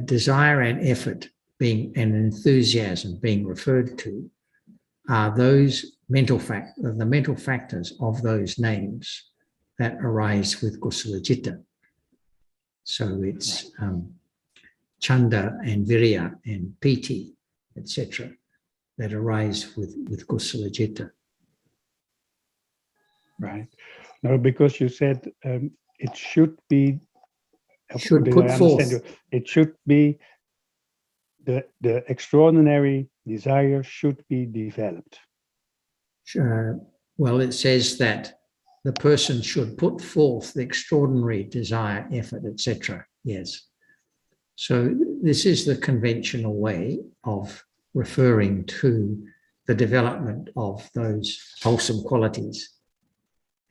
desire and effort being and enthusiasm being referred to are those the mental factors of those names that arise with kusala citta. So it's chanda and virya and piti, etc., that arise with kusala citta. Right. No, because you said it should be. Should did put I understand forth. you? It should be the extraordinary desire should be developed. Well, it says that the person should put forth the extraordinary desire, effort, etc. Yes. So this is the conventional way of referring to the development of those wholesome qualities.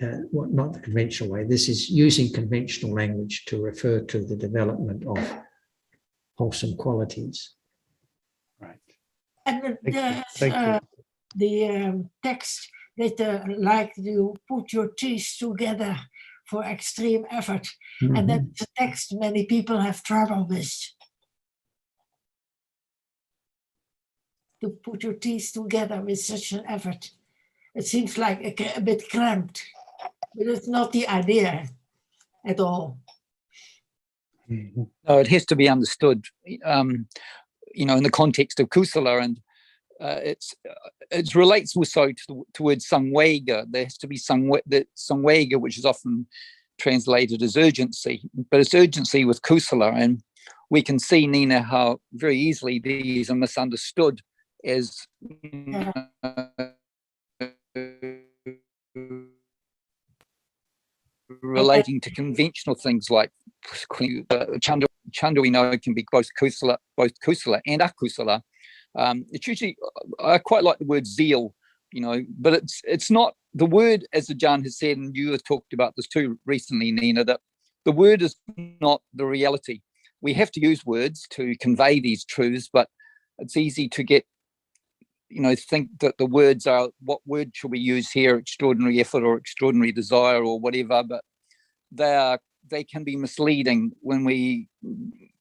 Not the conventional way. This is using conventional language to refer to the development of wholesome qualities. Right. And Thank you. the text that like you put your teeth together for extreme effort. Mm-hmm. And that's a text many people have trouble with. To put your teeth together with such an effort. It seems like a bit cramped, but it's not the idea at all. Mhm. No, it has to be understood, in the context of kusala, and it relates also to the word sangwega. There has to be sangwega, which is often translated as urgency, but it's urgency with kusala, and we can see, Nina, how very easily these are misunderstood as relating to conventional things like chanda we know can be both kusala and akusala. It's usually, I quite like the word zeal, but it's not the word, as Ajahn has said, and you have talked about this too recently, Nina, that the word is not the reality. We have to use words to convey these truths, but it's easy to get, think that the words are, what word should we use here, extraordinary effort or extraordinary desire or whatever, but they can be misleading when we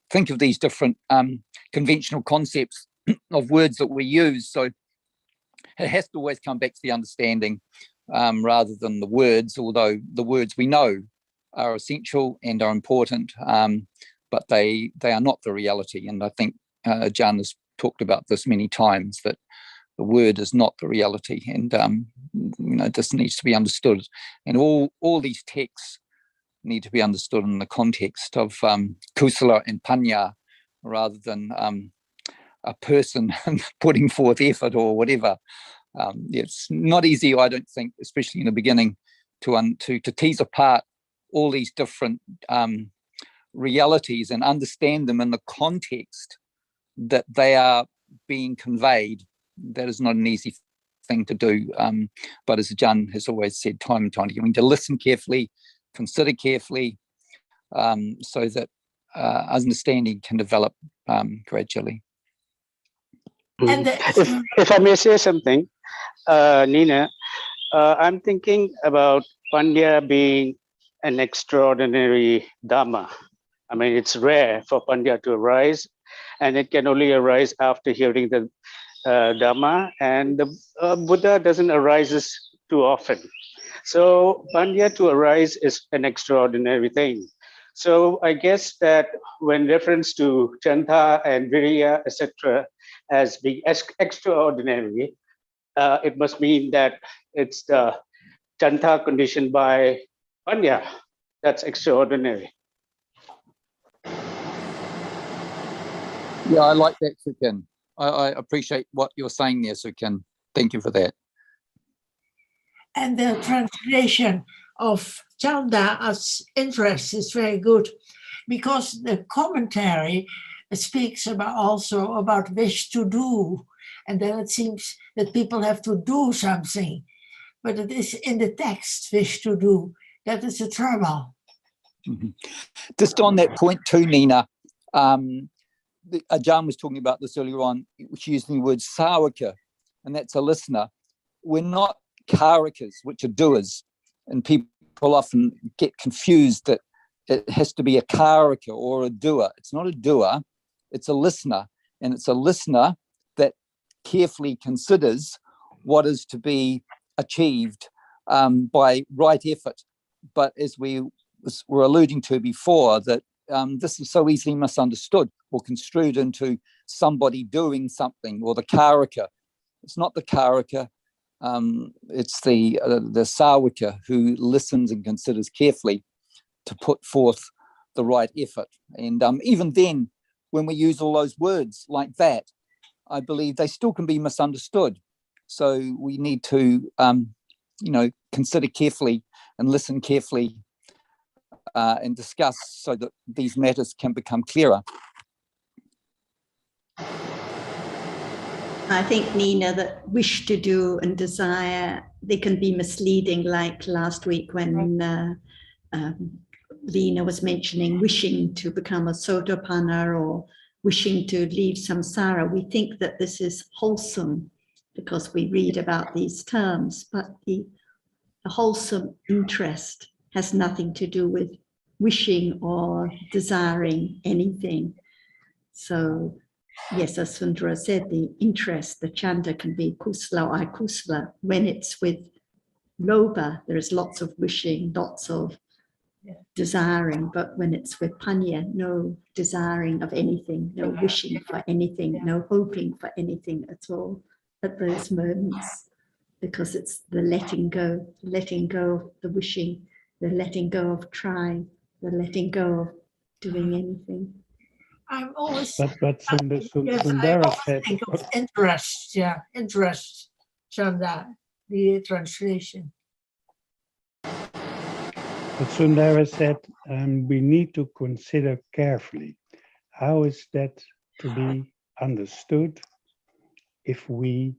think of these different conventional concepts of words that we use. So it has to always come back to the understanding rather than the words, although the words we know are essential and are important, but they are not the reality. And I think Ajahn has talked about this many times, that the word is not the reality, and this needs to be understood. And all these texts need to be understood in the context of kusala and panya, rather than a person putting forth effort or whatever. It's not easy, I don't think, especially in the beginning, to tease apart all these different realities and understand them in the context that they are being conveyed. That is not an easy thing to do. But as Ajahn has always said time and time again, we need to listen carefully, consider carefully, so that understanding can develop gradually. And if I may say something, Nina, I'm thinking about Pandya being an extraordinary Dhamma. I mean, it's rare for Pandya to arise, and it can only arise after hearing the Dhamma, and the Buddha doesn't arise too often. So Pandya to arise is an extraordinary thing. So I guess that when reference to Chanta and Virya, etc., as being extraordinary, it must mean that it's the Chanta conditioned by Panya that's extraordinary. Yeah, I like that, Sukin. I appreciate what you're saying there, Sukin. Thank you for that. And the translation of Chanda as interest is very good, because the commentary speaks also about wish to do. And then it seems that people have to do something but it is in the text wish to do. That is the trouble. Just on that point too, Nina, Ajahn was talking about this earlier on, using the word sawaka, and that's a listener. We're not karakas, which are doers, and people often get confused that it has to be a karaka or a doer. It's not a doer, it's a listener, and it's a listener that carefully considers what is to be achieved by right effort. But as we were alluding to before, that this is so easily misunderstood or construed into somebody doing something, or the karaka. It's not the karaka, it's the sawaka who listens and considers carefully to put forth the right effort. And even then, when we use all those words like that, I believe they still can be misunderstood. So we need to, consider carefully and listen carefully and discuss so that these matters can become clearer. I think, Nina, that wish to do and desire, they can be misleading, like last week when Lena was mentioning wishing to become a sotapanna or wishing to leave samsara. We think that this is wholesome because we read about these terms, but the wholesome interest has nothing to do with wishing or desiring anything. So yes, as Sundara said, the interest, the chanda can be kusala or akusala. When it's with lobha, there is lots of wishing, lots of desiring, but when it's with panya, no desiring of anything, no wishing for anything, no hoping for anything at all at those moments, because it's the letting go of the wishing, the letting go of trying, the letting go of doing anything. I'm always, But yes, I Sundara always said, think of interest, interest, chanda, the translation. but Sundara said, we need to consider carefully. How is that to be understood if we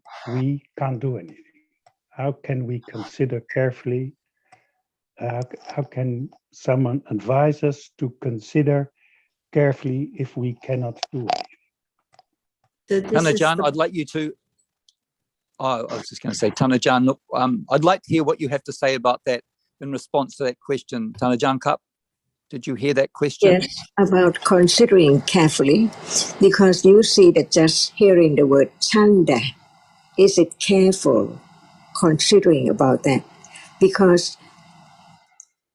can't do anything? How can we consider carefully? How can someone advise us to consider carefully if we cannot do anything? Tanajan, I'd like you to, I was just going to say, Tanajan, look, I'd like to hear what you have to say about that in response to that question. Tanajan Cup, did you hear that question? Yes, about considering carefully, because you see that just hearing the word chanda, is it careful considering about that? Because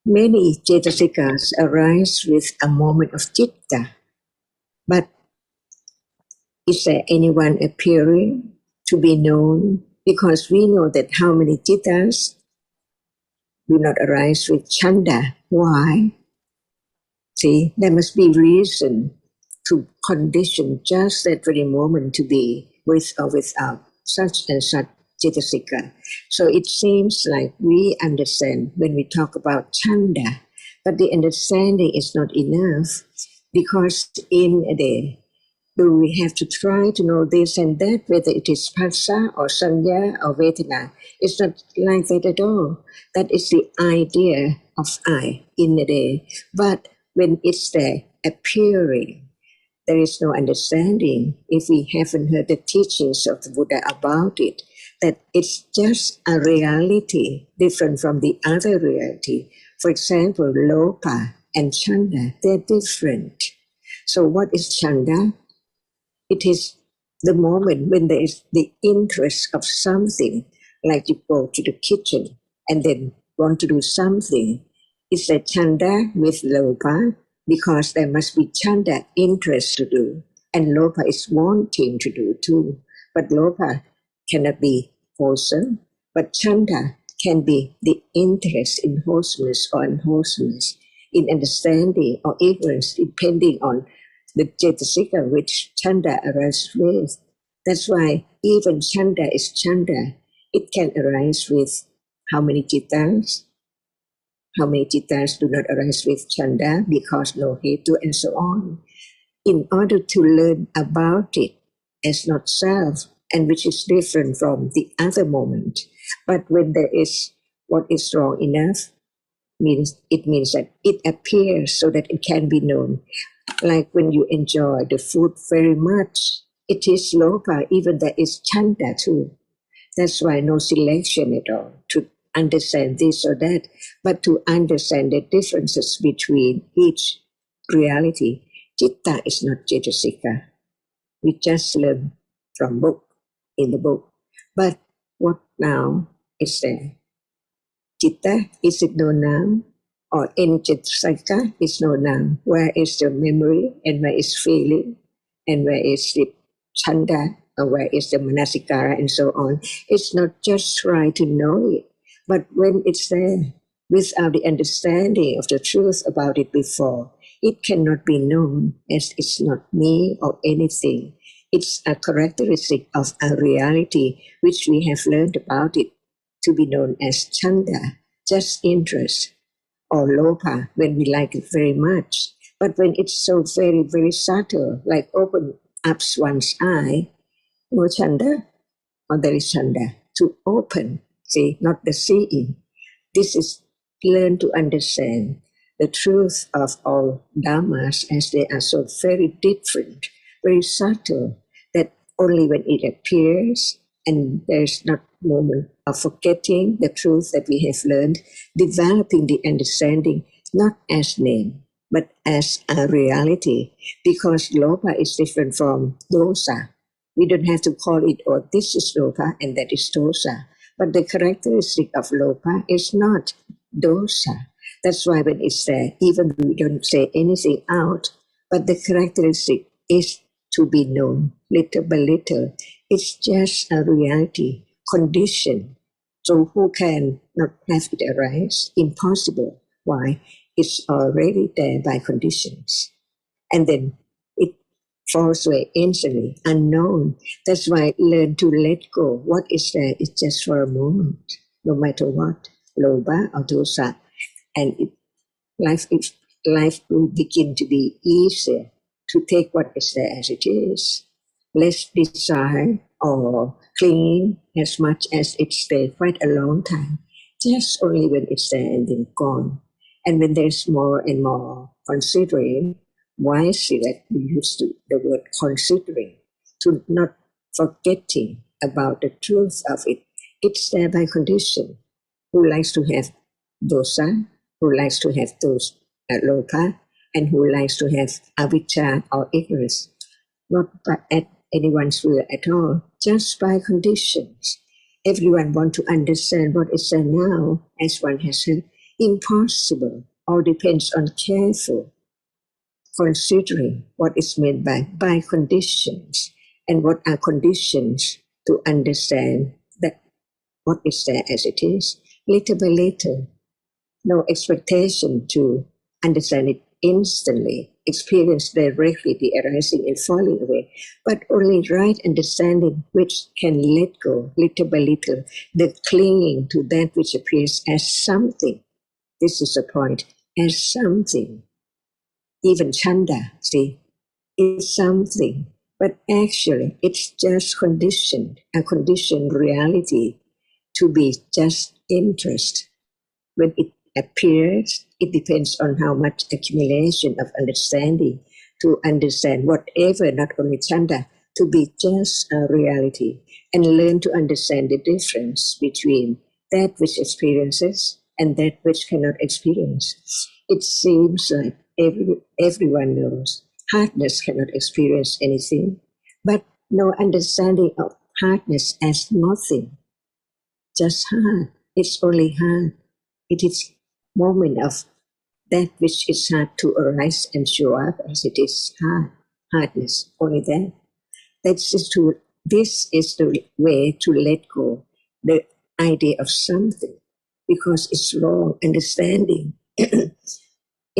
many cetasikas arise with a moment of citta, but is there anyone appearing to be known? Because we know that how many cittas do not arise with chanda. Why? See, there must be reason to condition just that very moment to be with or without such and such cetasika. So it seems like we understand when we talk about chanda, but the understanding is not enough, because in a day, do we have to try to know this and that, whether it is phassa or sanya or vedana? It's not like that at all. That is the idea of I in a day. But when it's there appearing, there is no understanding if we haven't heard the teachings of the Buddha about it, that it's just a reality different from the other reality. For example, lopa and chanda, they're different. So what is chanda? It is the moment when there is the interest of something, like you go to the kitchen and then want to do something. It's a chanda with lopa, because there must be chanda interest to do, and lopa is wanting to do too. But lopa cannot be wholesome, but chanda can be the interest in wholesomeness or unwholesomeness, in understanding or ignorance, depending on the cetasika which chanda arises with. That's why even chanda is chanda. It can arise with how many cittas? How many cittas do not arise with chanda because no hetu, and so on. In order to learn about it as not self, and which is different from the other moment, But when there is what is strong enough, means that it appears so that it can be known. Like when you enjoy the food very much, it is lopa, even there is chanda too. That's why no selection at all to understand this or that, but to understand the differences between each reality. Citta is not cetasika. We just learn from book, in the book. But what now is there? Citta, is it no noun? Or any cetasika is no noun? Where is the memory and where is feeling? And where is the chanda? Or where is the manasikara and so on? It's not just try to know it, but when it's there, without the understanding of the truth about it before, it cannot be known as it's not me or anything. It's a characteristic of a reality which we have learned about it to be known as chanda, just interest, or lopa when we like it very much. But when it's so very, very subtle, like open up one's eye, no chanda, or there is chanda, to open, see, not the seeing. This is learn to understand the truth of all dhammas as they are so very different, very subtle, that only when it appears and there's not moment of forgetting the truth that we have learned, developing the understanding not as name, but as a reality, because lopa is different from dosa. We don't have to call it, oh, this is lopa and that is dosa. But the characteristic of lopa is not dosa. That's why when it's there, even we don't say anything out, but the characteristic is to be known little by little. It's just a reality, condition. So who can not have it arise? Impossible. Why? It's already there by conditions. And then it falls away instantly, unknown. That's why learn to let go. What is there is just for a moment, no matter what, loba or dosa. And life will begin to be easier to take what is there as it is. Less desire or clinging as much as it stays quite a long time. Just only when it's there and then gone. And when there's more and more considering, wisely that we use the word considering, to not forgetting about the truth of it. It's there by condition. Who likes to have dosa, who likes to have those loka, and who likes to have avijja or ignorance, not at anyone's will at all, just by conditions. Everyone wants to understand what is there now, as one has said, impossible. All depends on careful considering what is meant by conditions, and what are conditions to understand that what is there as it is, little by little. No expectation to understand it instantly, experience directly the arising and falling away, but only right understanding which can let go little by little, the clinging to that which appears as something. This is the point, as something. Even chanda, see, is something, but actually it's just conditioned, a conditioned reality to be just interest. When it appears, it depends on how much accumulation of understanding to understand whatever, not only chanda, to be just a reality, and learn to understand the difference between that which experiences and that which cannot experience. It seems like everyone knows hardness cannot experience anything, but no understanding of hardness as nothing, just hard. It's only hard. It is moment of that which is hard to arise and show up as it is hardness, only that. This is the way to let go the idea of something, because it's wrong understanding.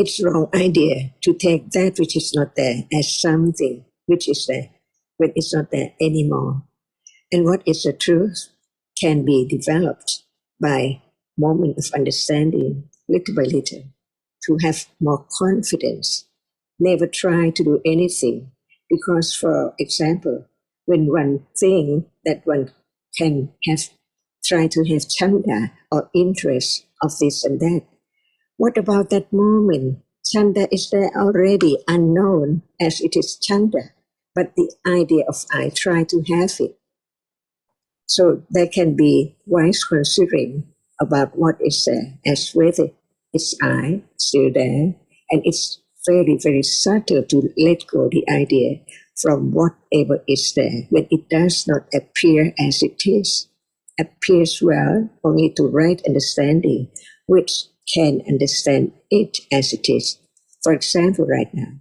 It's wrong idea to take that which is not there as something which is there when it's not there anymore. And what is the truth can be developed by moment of understanding, little by little, to have more confidence. Never try to do anything, because, for example, when one thinks that one can have try to have chanda or interest of this and that. What about that moment? Chanda is there already, unknown as it is chanda, but the idea of I try to have it. So there can be wise considering about what is there, as whether it's I still there, and it's very, very subtle to let go the idea from whatever is there when it does not appear as it is. Appears well only to right understanding, which can understand it as it is. For example, right now,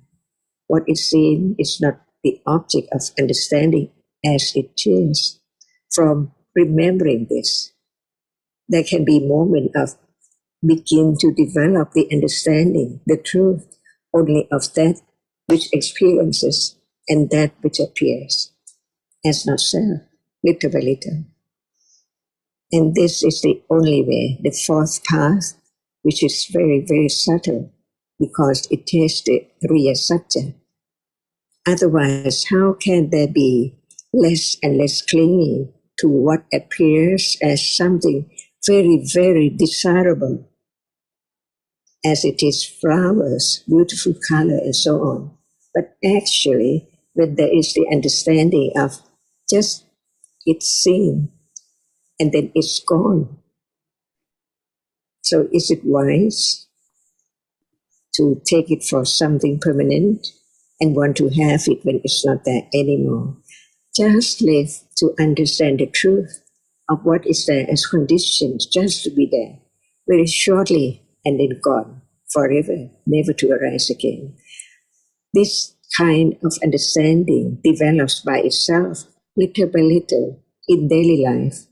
what is seen is not the object of understanding as it is. From remembering this, there can be moment of begin to develop the understanding, the truth, only of that which experiences and that which appears as not self, little by little. And this is the only way, the fourth path, which is very, very subtle, because it is the real satya. Otherwise, how can there be less and less clinging to what appears as something very, very desirable, as it is flowers, beautiful color, and so on. But actually, when there is the understanding of just it's seen and then it's gone. So is it wise to take it for something permanent and want to have it when it's not there anymore? Just live to understand the truth of what is there as conditions just to be there, very shortly and then gone, forever, never to arise again. This kind of understanding develops by itself, little by little, in daily life,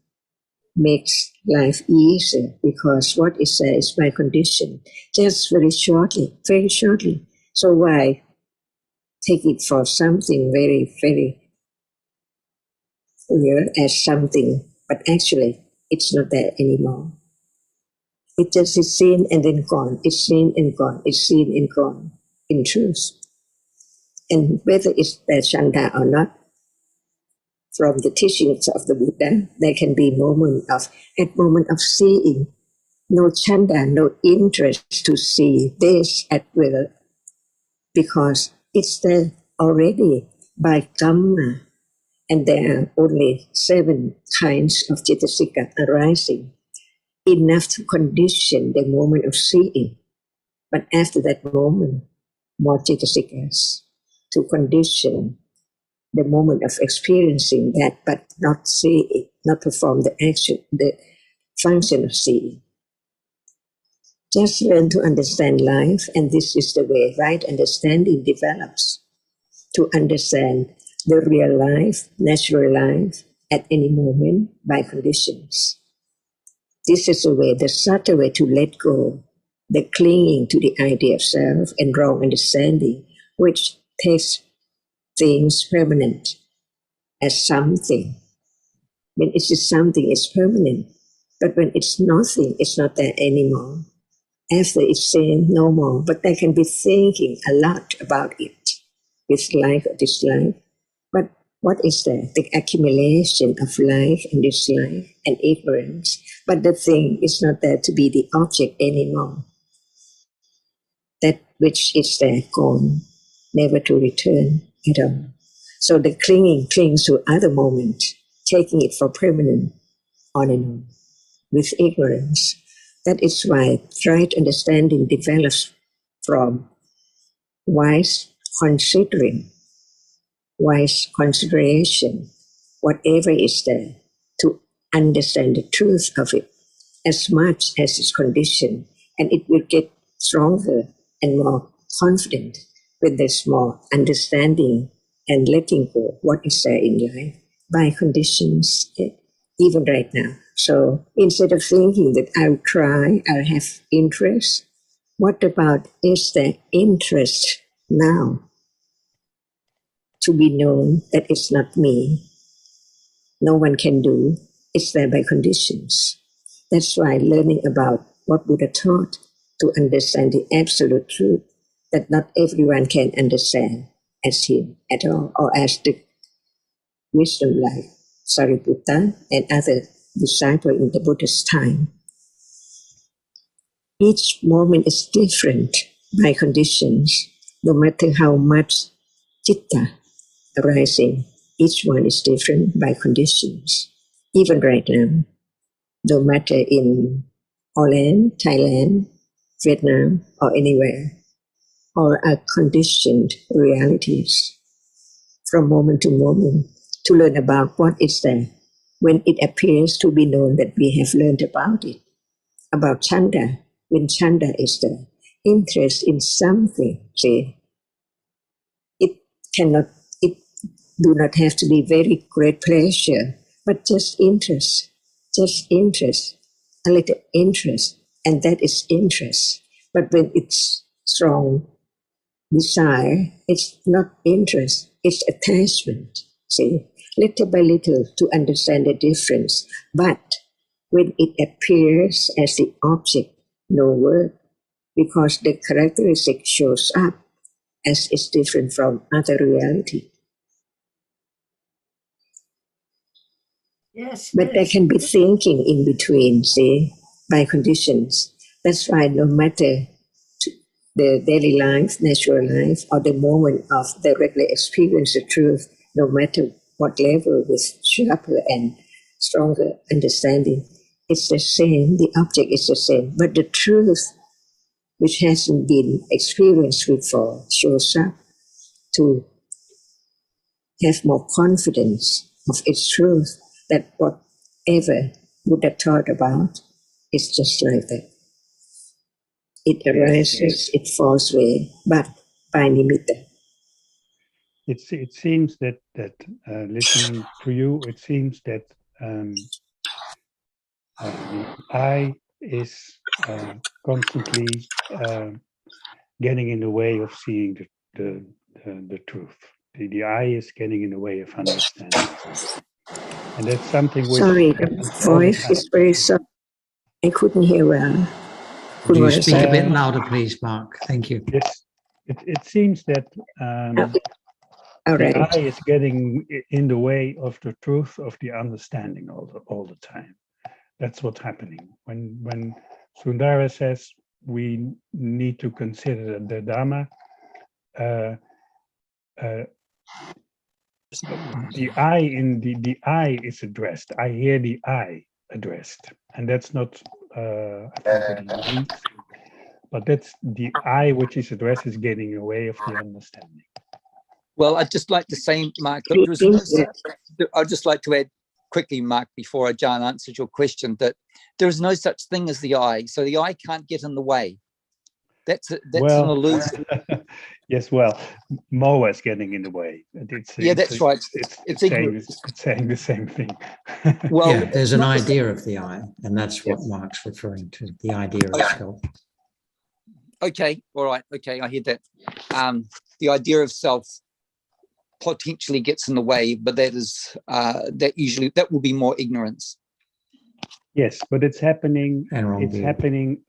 makes life easier because what is there is by condition, just very shortly, very shortly. So why take it for something very, very real as something, but actually it's not there anymore. It just is seen and then gone. It's seen and gone. It's seen and gone in truth. And whether it's there chanda or not, from the teachings of the Buddha, there can be moment of seeing, no chanda, no interest to see this at will, because it's there already by Dhamma, and there are only 7 kinds of citasika arising, enough to condition the moment of seeing. But after that moment, more citasikas to condition the moment of experiencing that, but not see it, not perform the action, the function of seeing. Just learn to understand life, and this is the way right understanding develops. To understand the real life, natural life, at any moment by conditions. This is the way, the subtle way to let go, the clinging to the idea of self and wrong understanding, which takes things permanent as something. When it is something, it's permanent. But when it's nothing, it's not there anymore. After it's saying no more, but they can be thinking a lot about it, this life or dislike. But what is there? The accumulation of life and dislike and ignorance. But the thing is not there to be the object anymore. That which is there gone, never to return at all. So the clinging clings to other moments, taking it for permanent, on and on, with ignorance. That is why right understanding develops from wise considering, wise consideration, whatever is there, to understand the truth of it as much as its condition, and it will get stronger and more confident when there's more understanding and letting go what is there in life by conditions, even right now. So instead of thinking that I'll try, I'll have interest, what about is there interest now to be known that it's not me, no one can do, it's there by conditions. That's why learning about what Buddha taught, to understand the absolute truth that not everyone can understand as him at all, or as the wisdom like Sariputta and other disciple in the Buddha's time. Each moment is different by conditions, no matter how much citta arising. Each one is different by conditions. Even right now, no matter in Holland, Thailand, Vietnam, or anywhere, all are conditioned realities from moment to moment to learn about what is there. When it appears to be known that we have learned about it, about Chanda, when Chanda is there, interest in something, see, it cannot, it do not have to be very great pleasure, but just interest, a little interest, and that is interest. But when it's strong desire, it's not interest, it's attachment. See, little by little to understand the difference. But when it appears as the object, no word, because the characteristic shows up as it's different from other reality. Yes. But there can be thinking in between, see, by conditions. That's why no matter the daily life, natural life, or the moment of directly experience the truth, no matter what level with sharper and stronger understanding, it's the same, the object is the same, but the truth, which hasn't been experienced before, shows up to have more confidence of its truth, that whatever Buddha taught about is just like that. It arises, it falls away, but by nimitta. It seems that listening to you, it seems that the I is constantly getting in the way of seeing the truth. The I is getting in the way of understanding, and that's something which Sorry, happens the all the voice time. is very soft. I couldn't hear well. Would you speak a bit Um, louder, please, Mark? Thank you. Yes, it seems that All the right. I is getting in the way of the truth, of the understanding all the time. That's what's happening. When Sundara says we need to consider the Dhamma, the I in the I is addressed. I hear the I addressed, and that's not I think what he means, but that's the I which is addressed is getting in the way of the understanding. Well, I'd just like to say, Mark, that there is no such, I'd just like to add quickly, Mark, before Ajahn answers your question, that there is no such thing as the I. So the I can't get in the way. That's an illusion. Yes, well, Moa is getting in the way. That's right. It's saying the same thing. Well, yeah, there's an idea of the I, and that's what Mark's referring to, the idea of self. Okay, all right, okay, I hear that. The idea of self potentially gets in the way, but that is that will be more ignorance. Yes, but it's happening. And it's happening.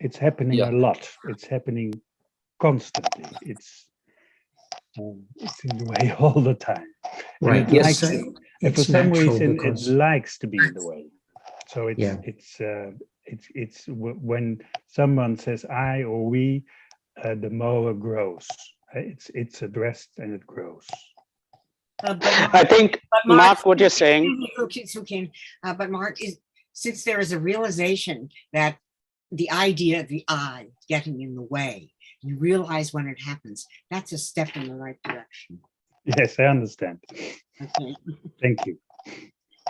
It's happening a lot. It's happening constantly. It's in the way all the time. Right. And it likes, and for some reason, because it likes to be in the way. So it's when someone says I or we, the moa grows. It's addressed and it grows. I think, Mark, what you're saying. But Mark, since there is a realization that the idea of the I getting in the way, you realize when it happens, that's a step in the right direction. Yes, I understand. Okay. Thank you.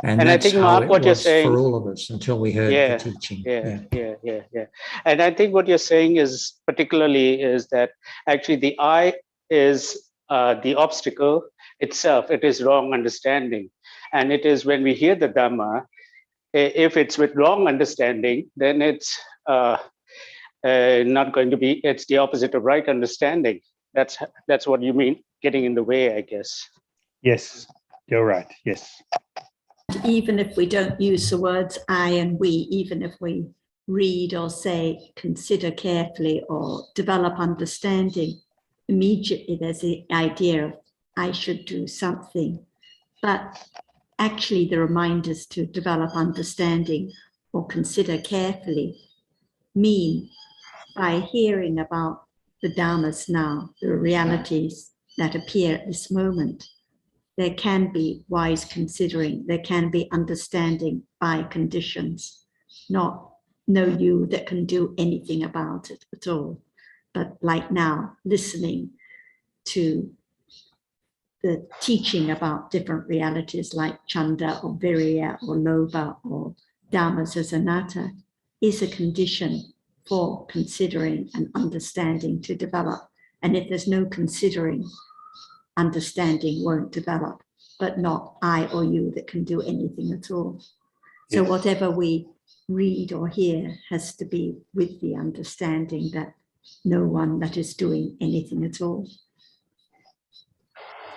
And I that's think, how Mark, it what you're was saying, for all of us until we heard the teaching. Yeah. And I think what you're saying is that actually the I is the obstacle itself. It is wrong understanding. And it is when we hear the Dhamma, if it's with wrong understanding, then it's not going to be, it's the opposite of right understanding. That's what you mean, getting in the way, I guess. Yes, you're right. Yes. Even if we don't use the words I and we, even if we read or say, consider carefully or develop understanding, immediately there's the idea of I should do something. But actually the reminders to develop understanding or consider carefully mean by hearing about the Dhammas now, the realities that appear at this moment, there can be wise considering, there can be understanding by conditions, not no you that can do anything about it at all. But like now, listening to the teaching about different realities like Chanda or Virya or Lobha or Dhammas as anatta is a condition for considering and understanding to develop. And if there's no considering, understanding won't develop, but not I or you that can do anything at all. So Yes. whatever we read or hear has to be with the understanding that no one that is doing anything at all.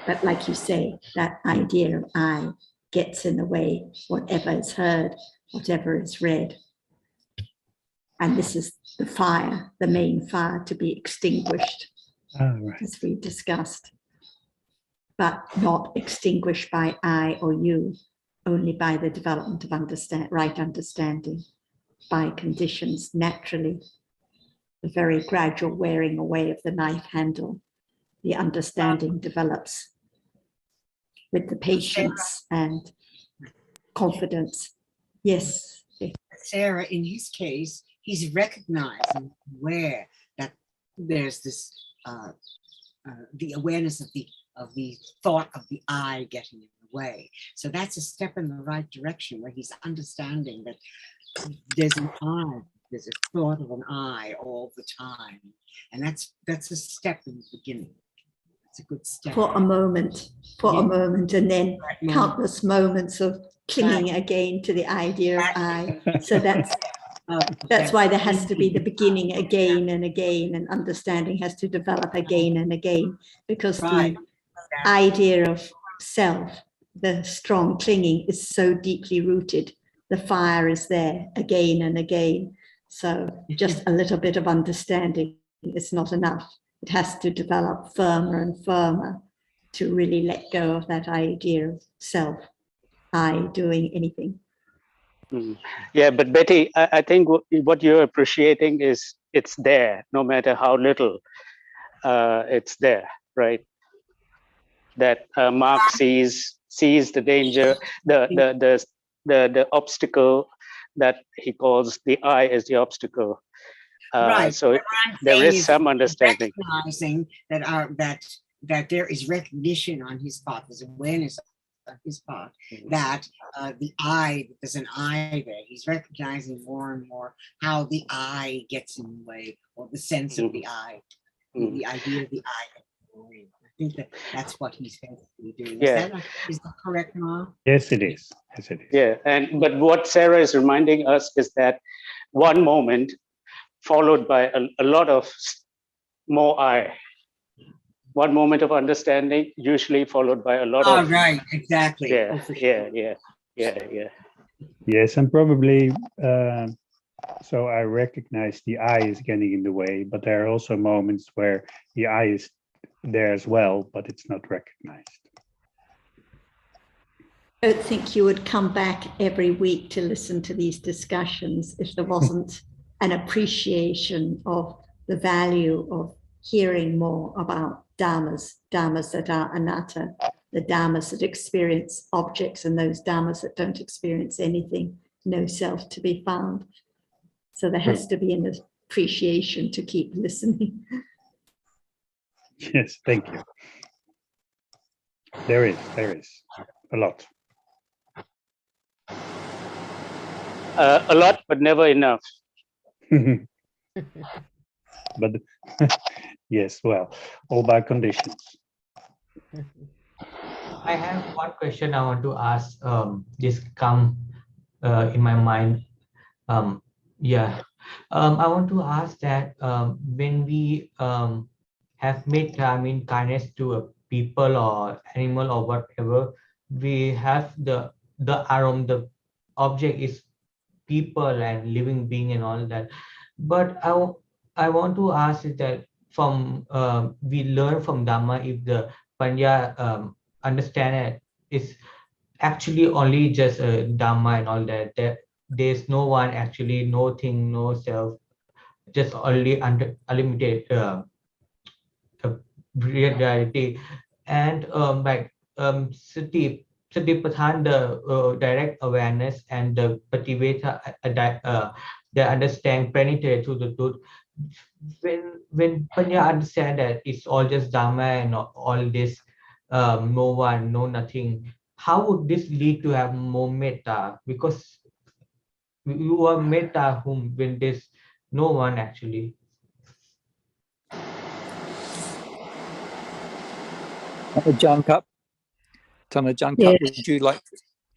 But like you say, that idea of I gets in the way, whatever is heard, whatever is read. And this is the fire, the main fire to be extinguished, Right. as we discussed, but not extinguished by I or you, only by the development of right understanding, by conditions naturally, the very gradual wearing away of the knife handle, the understanding develops with the patience and confidence. Yes. Sarah, in his case, he's recognizing where that there's this the awareness of the thought of the I getting in the way. So that's a step in the right direction where he's understanding that there's an I, there's a thought of an I all the time. And that's a step in the beginning. It's a good step. For a moment, and then Right, countless moments of clinging again to the idea of I. So that's why there has to be the beginning again and again, and understanding has to develop again and again, because the idea of self, the strong clinging, is so deeply rooted. The fire is there again and again. So just a little bit of understanding is not enough. It has to develop firmer and firmer to really let go of that idea of self, I doing anything. Yeah, but Betty, I think what you're appreciating is it's there, no matter how little it's there, right? That Mark sees the danger, the obstacle that he calls the I as the obstacle. Right. So there is some understanding. Recognizing that there is recognition on his part, there's awareness on his part that the I, there's an I there. He's recognizing more and more how the I gets in the way, or the sense of the I, the idea of the I. I think that's what he's basically doing. Is that correct, Ma? Yes, it is. Yes, it is. Yeah, but what Sarah is reminding us is that one moment followed by a lot of more I. One moment of understanding, usually followed by a lot of. Right, exactly. Yeah. Yes, and probably so I recognize the I is getting in the way, but there are also moments where the I is there as well, but it's not recognized. I don't think you would come back every week to listen to these discussions if there wasn't an appreciation of the value of hearing more about dhammas that are anatta, the dhammas that experience objects, and those dhammas that don't experience anything, no self to be found. So there has to be an appreciation to keep listening. Yes, thank you. There is a lot. A lot, but never enough. But yes, well, all by conditions. I have one question I want to ask. This come in my mind. I want to ask that when we have made kindness to a people or animal or whatever, we have the object is people and living being and all that. But I want to ask is that from we learn from Dhamma, if the Panya understand it, is actually only just Dhamma and all that. There's no one actually, no thing, no self, just only unlimited uh, reality. And Satipathan, the direct awareness, and the Pativeta, the understand penetrate to the truth. When Panya understand that it's all just Dhamma and all this, no one, no nothing, how would this lead to have more metta? Because you are metta whom when there's no one actually. Jangkup, Tana Yes. Jangkup, would you like,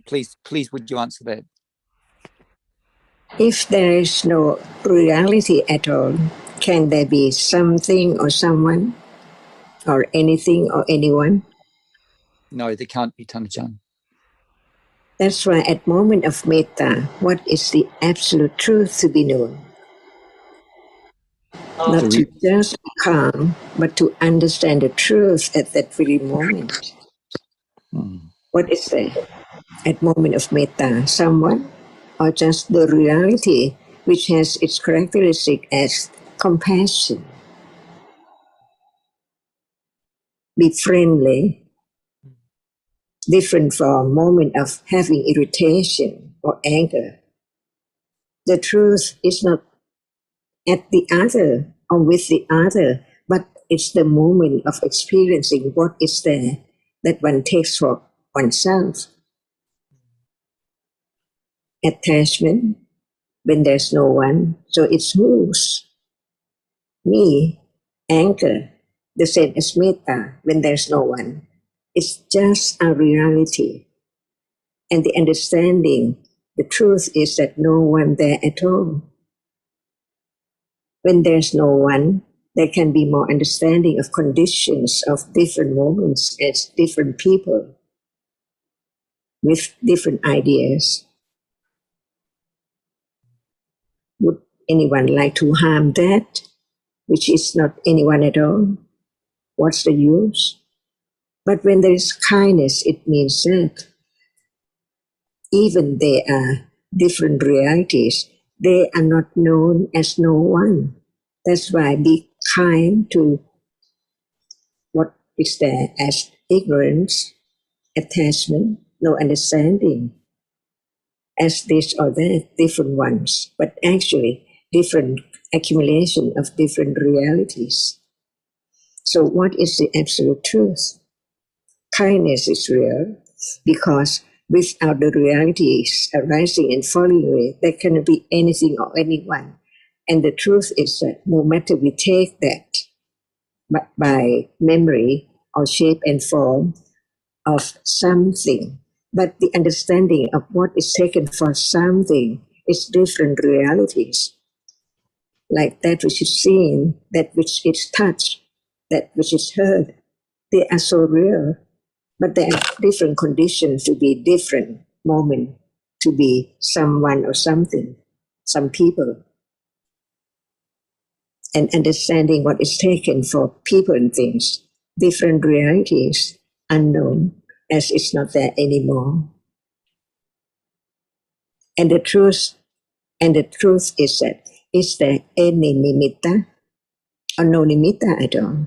please, would you answer that? If there is no reality at all, can there be something or someone or anything or anyone? No, there can't be, Tanajang. That's why at moment of metta, what is the absolute truth to be known? Not to just be calm, but to understand the truth at that very moment. What is there at moment of metta? Someone or just the reality which has its characteristic as compassion? Be friendly, different from moment of having irritation or anger. The truth is not at the other or with the other, but it's the moment of experiencing what is there that one takes for oneself. Attachment, when there's no one, so it's who's me. Anger, the same as metta, when there's no one. It's just a reality. And the understanding, the truth is that no one there at all. When there's no one, there can be more understanding of conditions of different moments as different people with different ideas. Would anyone like to harm that, which is not anyone at all? What's the use? But when there is kindness, it means that even there are different realities, they are not known as no one. That's why be kind to what is there as ignorance, attachment, no understanding, as this or that, different ones, but actually different accumulation of different realities. So what is the absolute truth? Kindness is real because without the realities arising and falling away, there cannot be anything or anyone. And the truth is that no matter we take that by memory or shape and form of something, but the understanding of what is taken for something is different realities. Like that which is seen, that which is touched, that which is heard, they are so real, but there are different conditions to be different moment, to be someone or something, some people. And understanding what is taken for people and things, different realities, unknown, as it's not there anymore. And the truth is that is there any nimitta or no nimitta at all?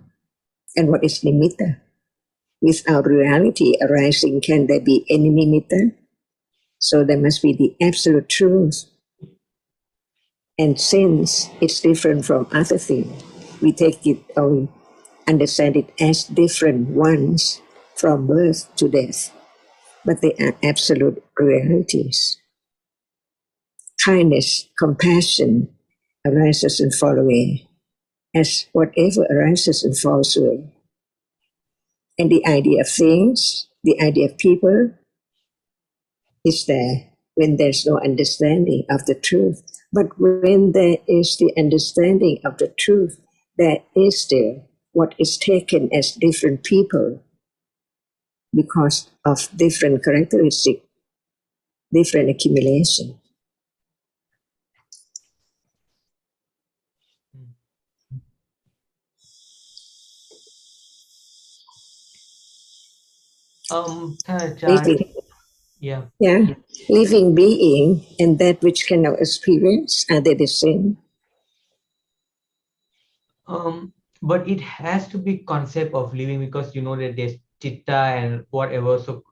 And what is nimitta? Without reality arising, can there be any nimitta? So there must be the absolute truth. And since it's different from other things, we take it or understand it as different ones from birth to death. But they are absolute realities. Kindness, compassion arises and falls away, as whatever arises and falls away. And the idea of things, the idea of people is there when there's no understanding of the truth. But when there is the understanding of the truth, there is still what is taken as different people because of different characteristics, different accumulation. Tanachan, Yeah. Yeah. Living being and that which cannot experience, are they the same? But it has to be concept of living, because you know that there's chitta and whatever. So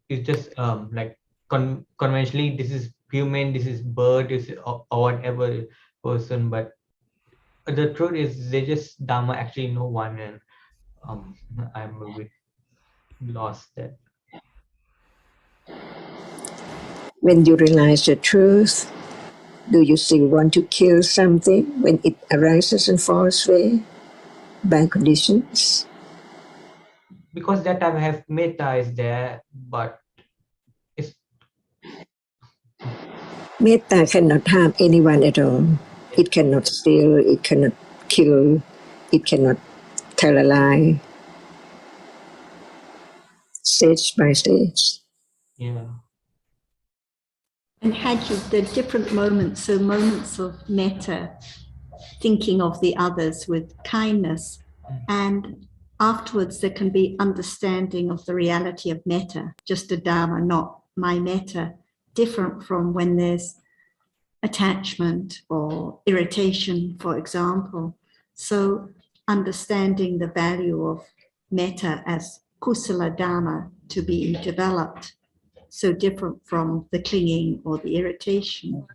it's just like conventionally, this is human, this is bird, this is or whatever person. But the truth is, they just Dhamma actually no one, and I'm a bit lost there. When you realize the truth, do you still want to kill something when it arises in false way by conditions? Because that time I have metta is there, but it's Metta cannot harm anyone at all. It cannot steal, it cannot kill, it cannot tell a lie. Stage by stage. yeah. And had you the different moments, so moments of metta, thinking of the others with kindness, and afterwards there can be understanding of the reality of metta, just a Dharma, not my metta, different from when there's attachment or irritation, for example. So understanding the value of metta as kusala Dharma to be developed, so different from the clinging or the irritation,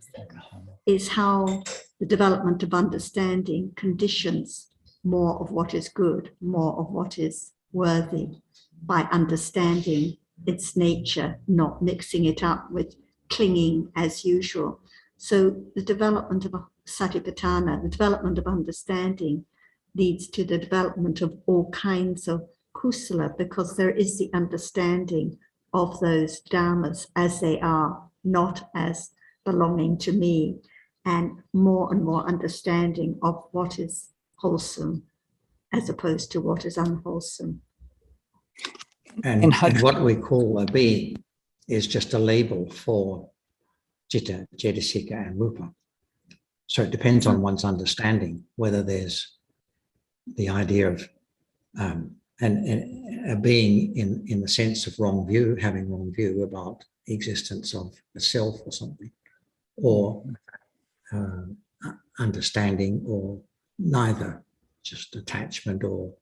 is how the development of understanding conditions more of what is good, more of what is worthy, by understanding its nature, not mixing it up with clinging as usual. So the development of satipatthana, the development of understanding, leads to the development of all kinds of kusala, because there is the understanding of those dharmas as they are, not as belonging to me, and more understanding of what is wholesome as opposed to what is unwholesome. And what we call a being is just a label for citta, cetasika, and rupa. So it depends on one's understanding whether there's the idea of a being in the sense of wrong view, having wrong view about the existence of a self or something, or understanding, or neither, just attachment or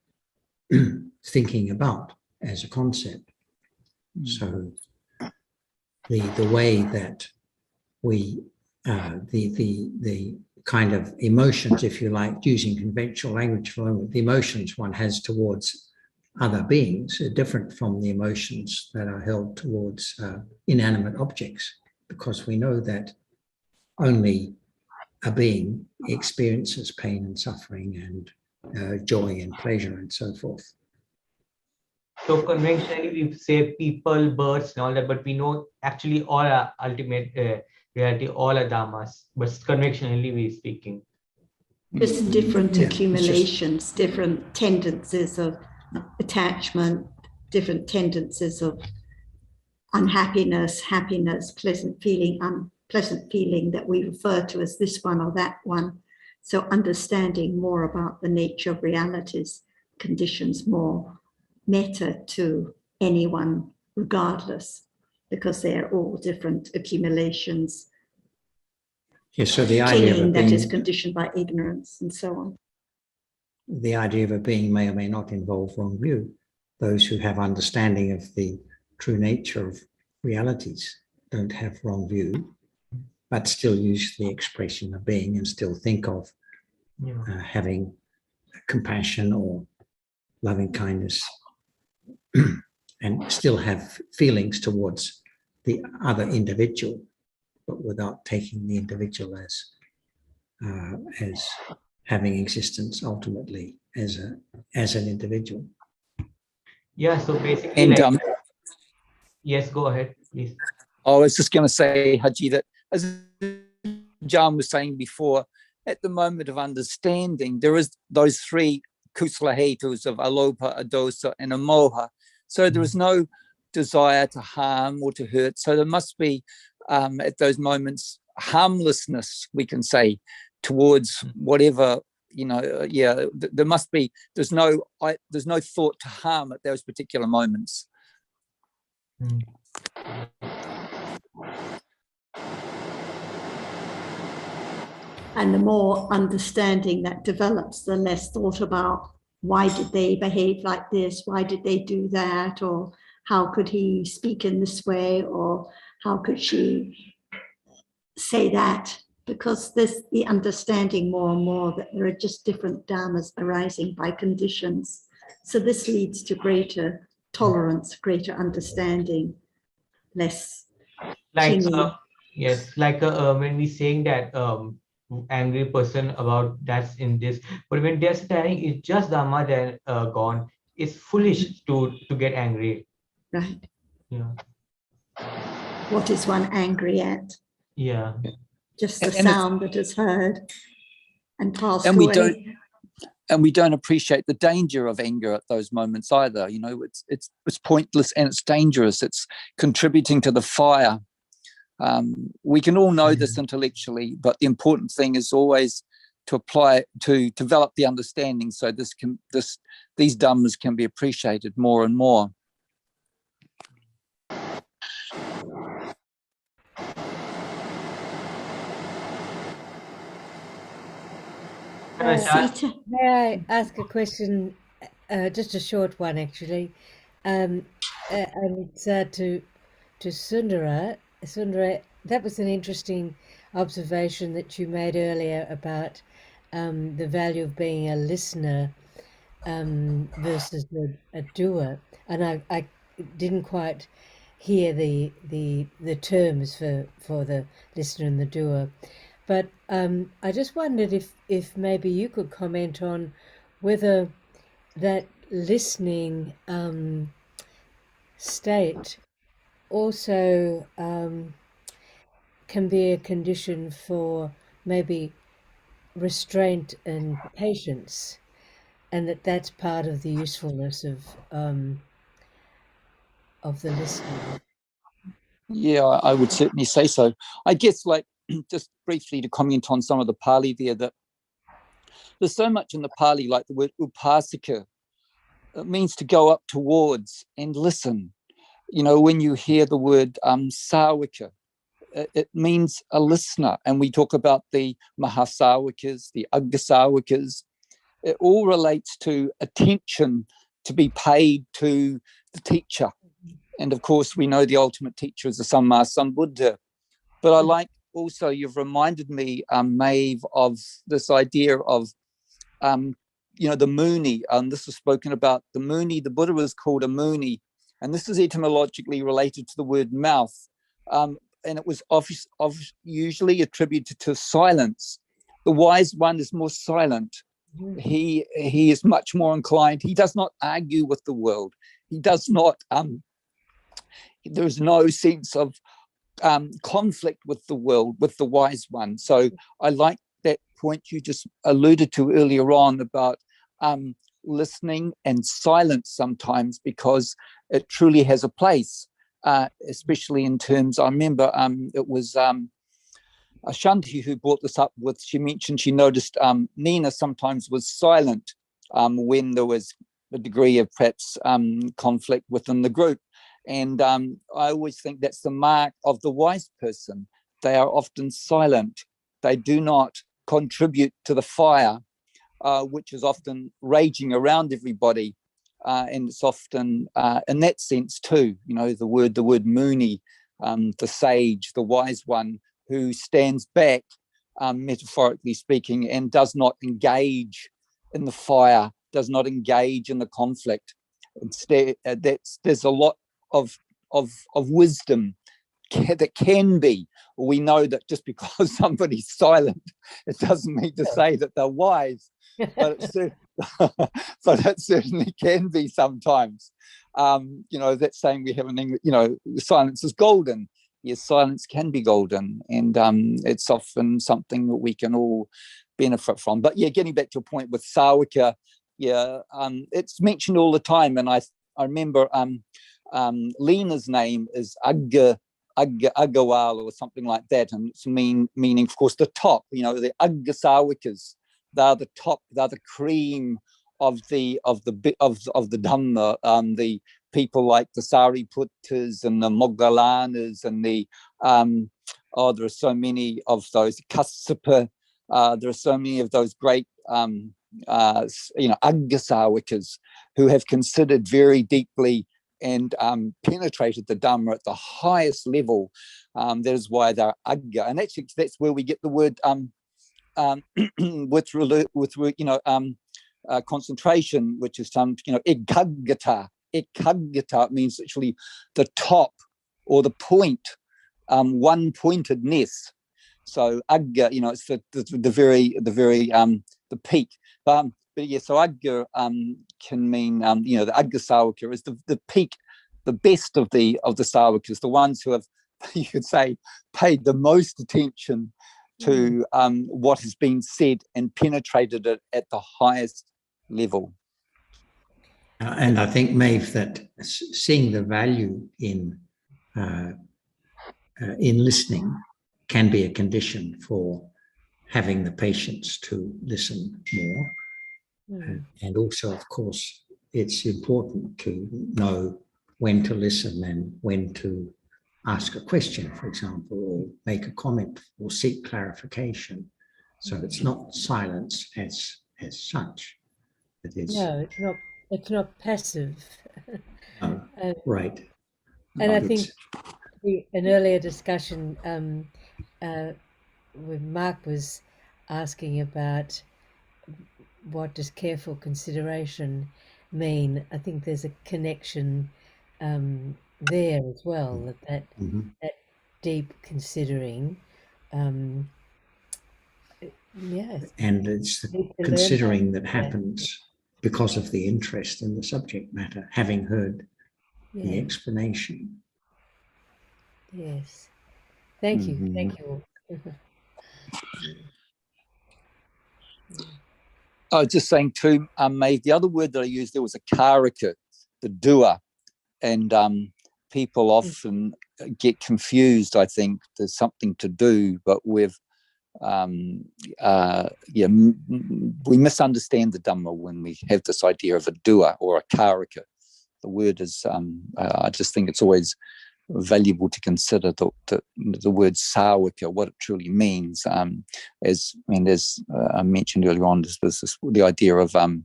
thinking about as a concept. So the way that we the kind of emotions, if you like, using conventional language for the emotions one has towards other beings are different from the emotions that are held towards inanimate objects, because we know that only a being experiences pain and suffering and joy and pleasure and so forth. So conventionally we say people, birds, and all that, but we know actually all are ultimate reality, all are dhammas. But conventionally we speaking. Just different Yeah, accumulations, different tendencies of attachment, different tendencies of unhappiness, happiness, pleasant feeling, unpleasant feeling that we refer to as this one or that one. So understanding more about the nature of realities conditions more metta to anyone regardless, because they are all different accumulations. Yes, so the idea of a that is being, conditioned by ignorance and so on. the idea of a being may or may not involve wrong view. Those who have understanding of the true nature of realities don't have wrong view, but still use the expression of being and still think of having compassion or loving kindness and still have feelings towards the other individual, but without taking the individual as having existence ultimately as an individual. Yeah, so basically, And like, yes, go ahead, please. I was just going to say, Haji, that as John was saying before, at the moment of understanding, there is those three kusala hetus of alopa, adosa, and amoha. So there is no desire to harm or to hurt. So there must be, at those moments, harmlessness, we can say, towards whatever, there must be, there's no thought to harm at those particular moments. And the more understanding that develops, the less thought about why did they behave like this? Why did they do that? Or how could he speak in this way? Or how could she say that? Because there's the understanding more and more that there are just different dharmas arising by conditions. So this leads to greater tolerance, greater understanding, less Like clinging. yes, like when we saying that angry person about that's in this, but when they're saying it's just Dhamma, then gone, it's foolish to get angry. Right. Yeah. What is one angry at? Yeah. Just the And it's, sound that is heard and passed and we away. don't appreciate the danger of anger at those moments either. You know, it's pointless and it's dangerous. It's contributing to the fire. We can all know this intellectually, but the important thing is always to apply, to develop the understanding, so these dhammas can be appreciated more and more. May I ask a question, just a short one actually, and it's to Sundara. Sundara, that was an interesting observation that you made earlier about the value of being a listener versus a doer, and I didn't quite hear the terms for the listener and the doer. But I just wondered if maybe you could comment on whether that listening state also can be a condition for maybe restraint and patience, and that's part of the usefulness of the listening. Yeah, I would certainly say so. I guess, like, just briefly to comment on some of the Pali there, that there's so much in the Pali, like the word upasika. It means to go up towards and listen. You know, when you hear the word sawika, it means a listener. And we talk about the mahasawikas, the aggasawikas. It all relates to attention to be paid to the teacher. And of course, we know the ultimate teacher is the Samma Sambuddha. But I like also, you've reminded me, Maeve, of this idea of, the Muni. This was spoken about. The Muni, the Buddha was called a Muni. And this is etymologically related to the word mouth. And it was usually attributed to silence. The wise one is more silent. He is much more inclined. He does not argue with the world. He does not, there's no sense of conflict with the world, with the wise one. So I like that point you just alluded to earlier on about listening and silence sometimes, because it truly has a place, especially in terms, I remember it was Ashanti who brought this up with, she mentioned she noticed Nina sometimes was silent when there was a degree of perhaps conflict within the group. And I always think that's the mark of the wise person. They are often silent. They do not contribute to the fire, which is often raging around everybody. And it's often in that sense too, you know, the word Muni, the sage, the wise one, who stands back, metaphorically speaking, and does not engage in the fire, does not engage in the conflict. Instead, there's a lot of wisdom that can be. We know that just because somebody's silent, it doesn't mean to say that they're wise, but it certainly can be sometimes. That saying we have in English, silence is golden. Yes, silence can be golden, and it's often something that we can all benefit from. But yeah, getting back to a point with Sawika, it's mentioned all the time, and I remember Lena's name is Aggawal or something like that, and it's meaning, of course, the top. You know, the Aggasawikas, they're the top, they're the cream of the Dhamma. The people like the Sariputtas and the Moggalanas and the there are so many of those Kassapa, There are so many of those great, Aggasawakas who have considered very deeply and penetrated the Dhamma at the highest level. That is why they're Agga, and actually that's where we get the word concentration, which is ekaggata. Ekaggata means actually the top or the point, one pointedness. So agga, it's the very the peak. But yeah, so agga can mean the agga sawaka is the peak, the best of the sawakas, the ones who have, you could say, paid the most attention to what has been said and penetrated it at the highest level. And I think, Maeve, that seeing the value in listening can be a condition for having the patience to listen more. And also, of course, it's important to know when to listen and when to ask a question, for example, or make a comment or seek clarification. So it's not silence as such. It is, No, it's not passive. right. And I think an earlier discussion when Mark was asking about what does careful consideration mean, I think there's a connection there as well, that deep considering. Yes. And it's the considering that happens because of the interest in the subject matter, having heard the explanation. Yes. Thank you. Thank you all. I was just saying too, Maeve, the other word that I used there was a karaka, the doer, and people often get confused. I think there's something to do, but we've we misunderstand the Dhamma when we have this idea of a doer or a karaka. The word is, I just think it's always valuable to consider the word sawaka, what it truly means. As I mentioned earlier on, there's the idea of the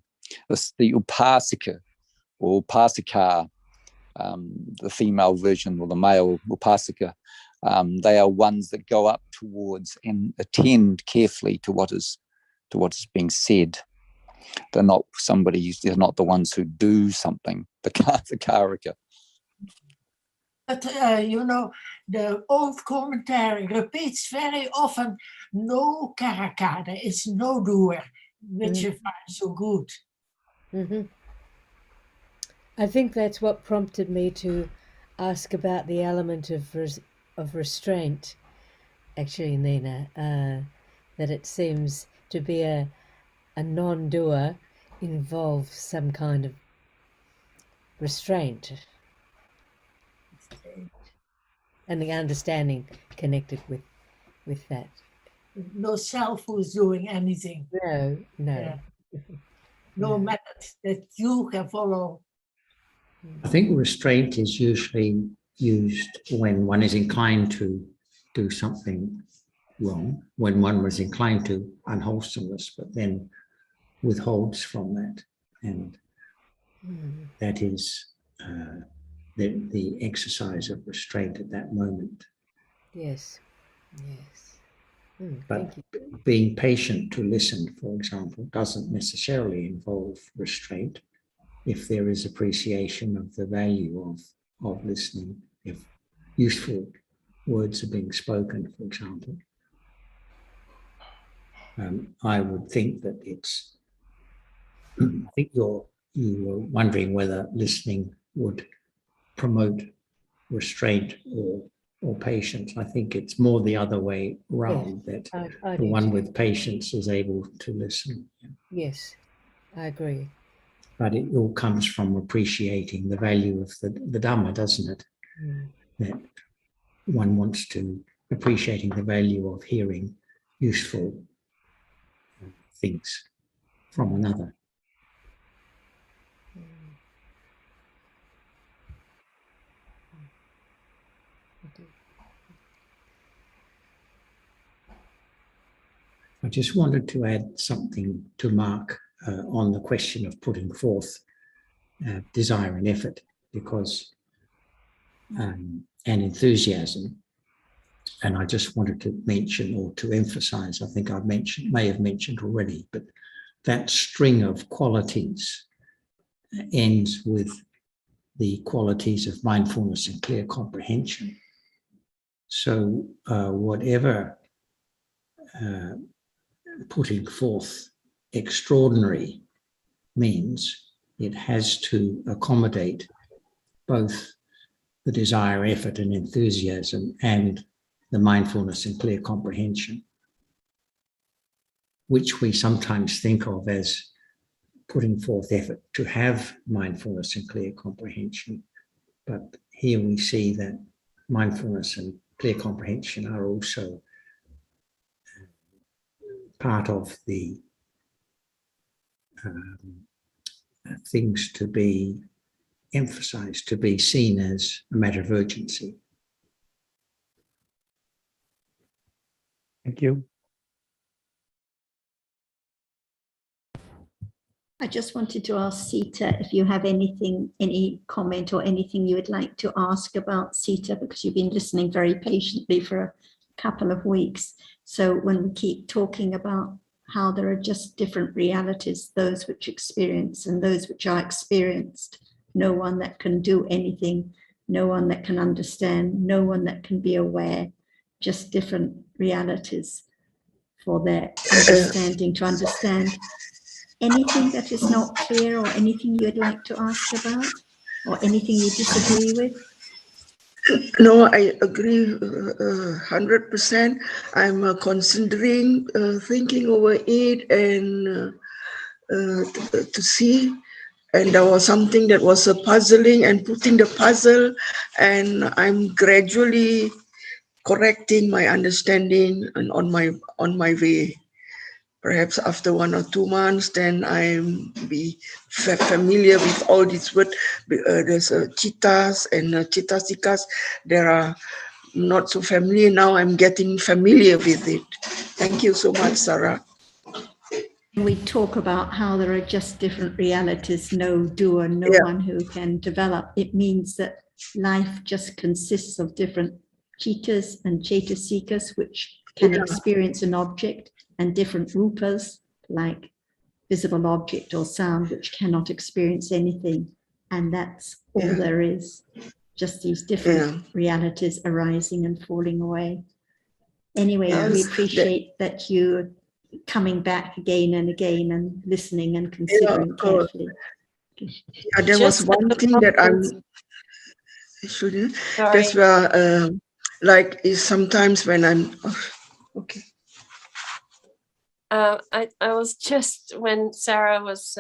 upasika or upasika, the female version or the male upasika. They are ones that go up towards and attend carefully to what is being said. They're not they're not the ones who do something, the karaka. But the old commentary repeats very often, no karaka, there is no doer, which I find so good. I think that's what prompted me to ask about the element of restraint, actually, Nina, that it seems to be a non-doer involves some kind of restraint and the understanding connected with that. No self who's doing anything. No. Yeah. No method that you can follow. I think restraint is usually used when one is inclined to do something wrong, when one was inclined to unwholesomeness, but then withholds from that. And that is the exercise of restraint at that moment. Yes. But being patient to listen, for example, doesn't necessarily involve restraint if there is appreciation of the value of listening, if useful words are being spoken, for example. I would think that it's, I think you were wondering whether listening would promote restraint or patience. I think it's more the other way around, that I the do one too. with patience is able to listen. Yes, I agree. But it all comes from appreciating the value of the Dhamma, doesn't it? That one wants to, appreciating the value of hearing useful things from another. I just wanted to add something to Mark on the question of putting forth desire and effort, because and enthusiasm. And I just wanted to mention or to emphasize, I think may have mentioned already, but that string of qualities ends with the qualities of mindfulness and clear comprehension. So whatever putting forth extraordinary means, it has to accommodate both the desire, effort, and enthusiasm, and the mindfulness and clear comprehension, which we sometimes think of as putting forth effort to have mindfulness and clear comprehension. But here we see that mindfulness and clear comprehension are also part of the things to be emphasized, to be seen as a matter of urgency. Thank you. I just wanted to ask Sita if you have anything, any comment or anything you would like to ask about Sita, because you've been listening very patiently for a couple of weeks. So when we keep talking about how there are just different realities, those which experience and those which are experienced, no one that can do anything, no one that can understand, no one that can be aware, just different realities for their understanding to understand. Anything that is not clear or anything you'd like to ask about or anything you disagree with? No, I agree 100%. I'm considering thinking over it and to see. And there was something that was puzzling and putting the puzzle, and I'm gradually correcting my understanding and on my way. Perhaps after 1 or 2 months, then I'm be familiar with all these words. There's chittas and chittasikas. There are not so familiar. Now I'm getting familiar with it. Thank you so much, Sarah. We talk about how there are just different realities, no doer, no one who can develop. It means that life just consists of different chittas and cetasikas, which can experience an object, and different rupas, like visible object or sound, which cannot experience anything. And that's all there is, just these different realities arising and falling away. Anyway, we appreciate that you're coming back again and again and listening and considering carefully. There was one thing that I'm shouldn't. That's where, like, is sometimes when I'm okay. I was just, when Sarah was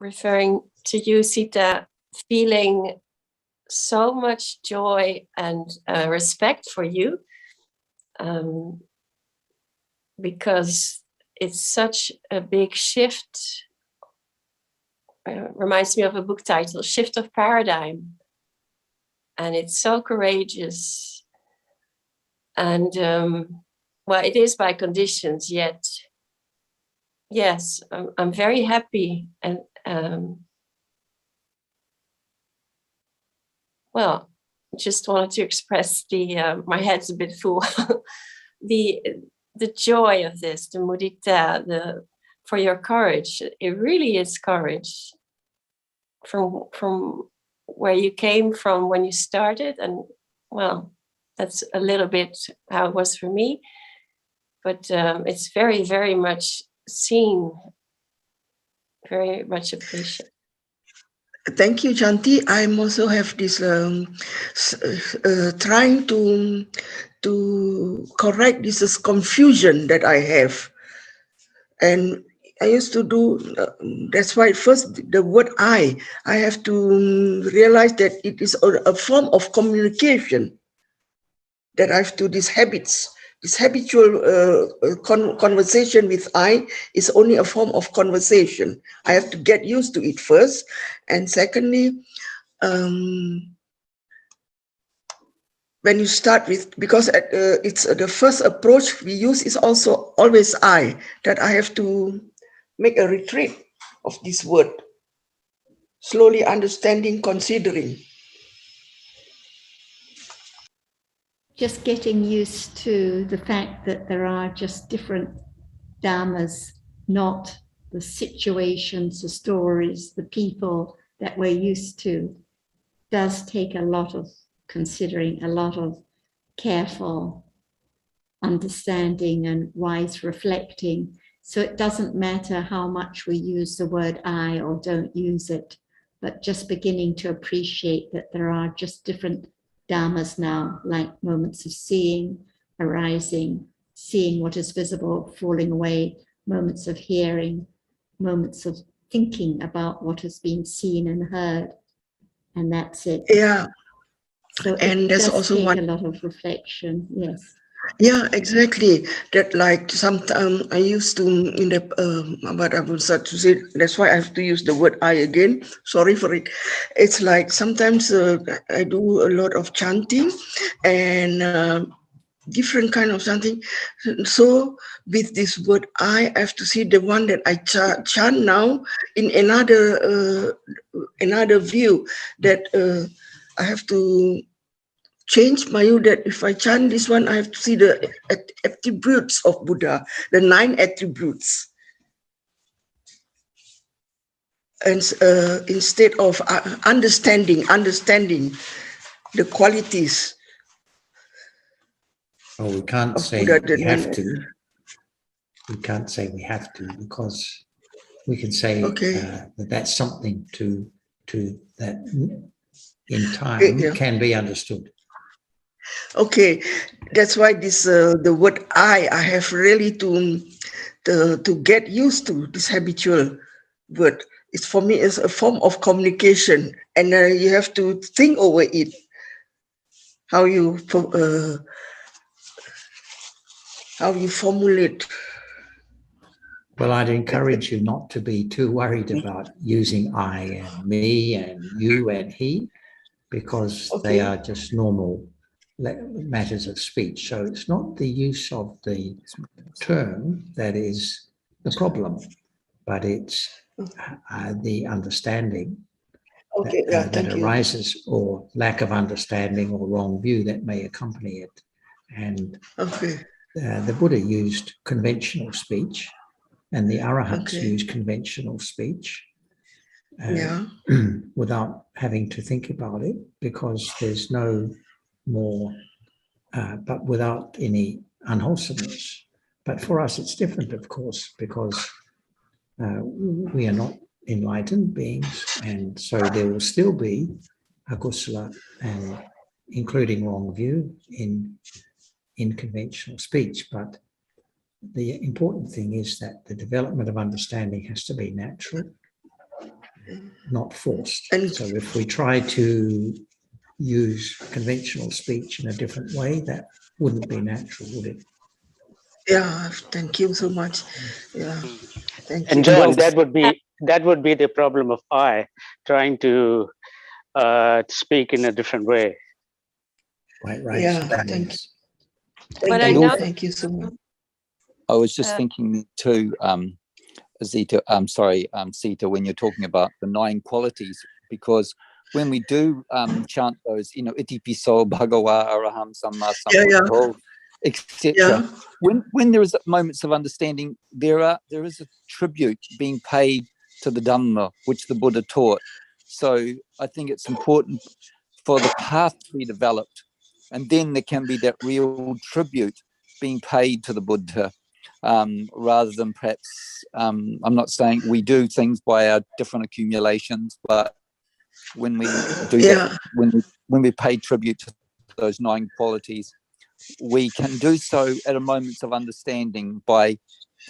referring to you, Sita, feeling so much joy and respect for you, because it's such a big shift. Reminds me of a book title, Shift of Paradigm. And it's so courageous. And well, it is by conditions, yet, yes, I'm very happy. And well, just wanted to express my head's a bit full, the joy of this, the mudita, for your courage. It really is courage from where you came from when you started. And well, that's a little bit how it was for me. But it's very, very much seen, very much appreciated. Thank you, Chanti. I also have this trying to correct this confusion that I have. And I used to do, that's why first the word I have to realize that it is a form of communication, that I have to, these habits. This habitual conversation with I is only a form of conversation. I have to get used to it first. And secondly, when you start with, because it's the first approach we use is also always I, that I have to make a retreat of this word, slowly understanding, considering. Just getting used to the fact that there are just different dhammas, not the situations, the stories, the people that we're used to, does take a lot of considering, a lot of careful understanding and wise reflecting. So it doesn't matter how much we use the word I or don't use it, but just beginning to appreciate that there are just different dhammas now, like moments of seeing, arising, seeing what is visible, falling away, moments of hearing, moments of thinking about what has been seen and heard, and that's it. Yeah. So And it there's does also take one. a lot of reflection, yes. Yeah, exactly. That like sometimes I used to in the but I would start to say, that's why I have to use the word I again. Sorry for it. It's like sometimes I do a lot of chanting and different kind of chanting. So with this word I have to see the one that I chant now in another view, that I have to change my view, that if I chant this one, I have to see the attributes of Buddha, the 9 attributes. And instead of understanding the qualities. Well, we can't say Buddha, we have to. We can't say we have to, because we can say that that's something to that in time can be understood. Okay, that's why this the word I have really to get used to this habitual word. It's for me is a form of communication, and you have to think over it. How you formulate. Well, I'd encourage you not to be too worried about using I and me and you and he, because they are just normal matters of speech. So it's not the use of the term that is the problem, but it's the understanding that arises, or lack of understanding or wrong view that may accompany it. And the Buddha used conventional speech, and the Arahants use conventional speech without having to think about it, because there's no more, but without any unwholesomeness. But for us, it's different, of course, because we are not enlightened beings, and so there will still be akusala, and including wrong view in conventional speech. But the important thing is that the development of understanding has to be natural, not forced. So if we try to use conventional speech in a different way, that wouldn't be natural, would it? Yeah, thank you so much. Yeah, thank you. And John, that would be the problem of I trying to speak in a different way. Right. Yeah, thank But thank you so much. I was just thinking too, Zita, Sita, when you're talking about the 9 qualities, because when we do chant those, iti piso, bhagawa, araham, samma sambuddho, etc., when there is moments of understanding, there is a tribute being paid to the Dhamma, which the Buddha taught. So I think it's important for the path to be developed, and then there can be that real tribute being paid to the Buddha. Rather than perhaps, I'm not saying we do things by our different accumulations, but when we do that, when we pay tribute to those 9 qualities, we can do so at a moment of understanding by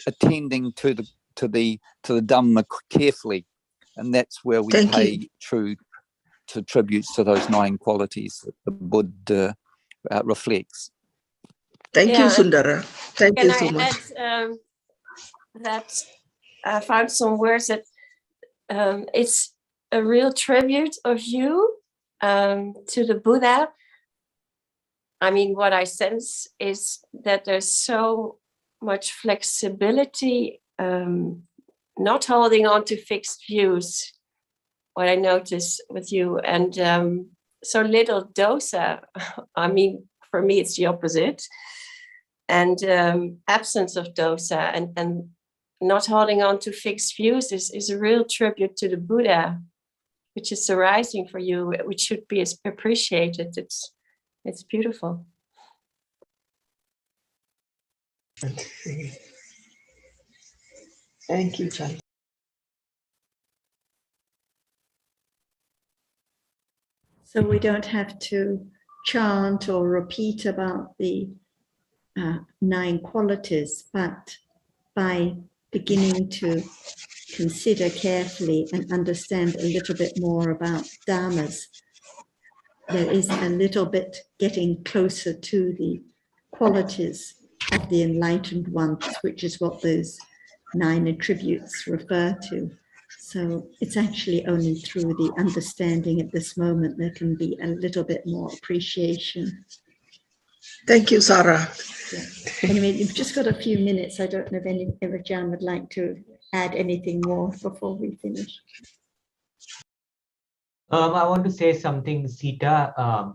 attending to the Dhamma carefully, and that's where we pay true to tributes to those 9 qualities that the Buddha reflects. Thank you, Sundara. Thank you so much. Add, that I found some words that it's a real tribute of you to the Buddha I mean, what I sense is that there's so much flexibility, not holding on to fixed views, what I notice with you, and so little dosa. I mean, for me, it's the opposite. And absence of dosa and not holding on to fixed views is a real tribute to the Buddha, which is arising for you, which should be appreciated. It's beautiful. Thank you, Chan. So we don't have to chant or repeat about the 9 qualities, but by beginning to consider carefully and understand a little bit more about dharmas, there is a little bit getting closer to the qualities of the enlightened ones, which is what those 9 attributes refer to. So it's actually only through the understanding at this moment there can be a little bit more appreciation. Thank you, Sarah. Yeah. Anyway, you've just got a few minutes. I don't know if Irajan would like to add anything more before we finish. I want to say something, Sita,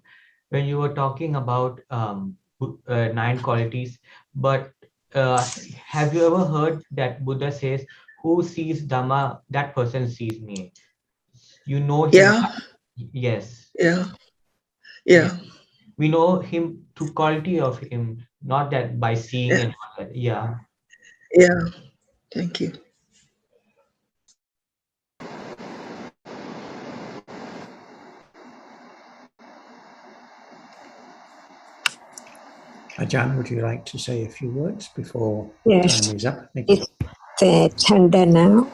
when you were talking about 9 qualities, but have you ever heard that Buddha says, who sees Dhamma, that person sees me? You know him. Yeah. Yes. Yeah. Yeah. We know him through quality of him, not that by seeing and all that. Yeah. Yeah. Thank you. Ajahn, would you like to say a few words before Yes. time is up? Thank It's the chanda now.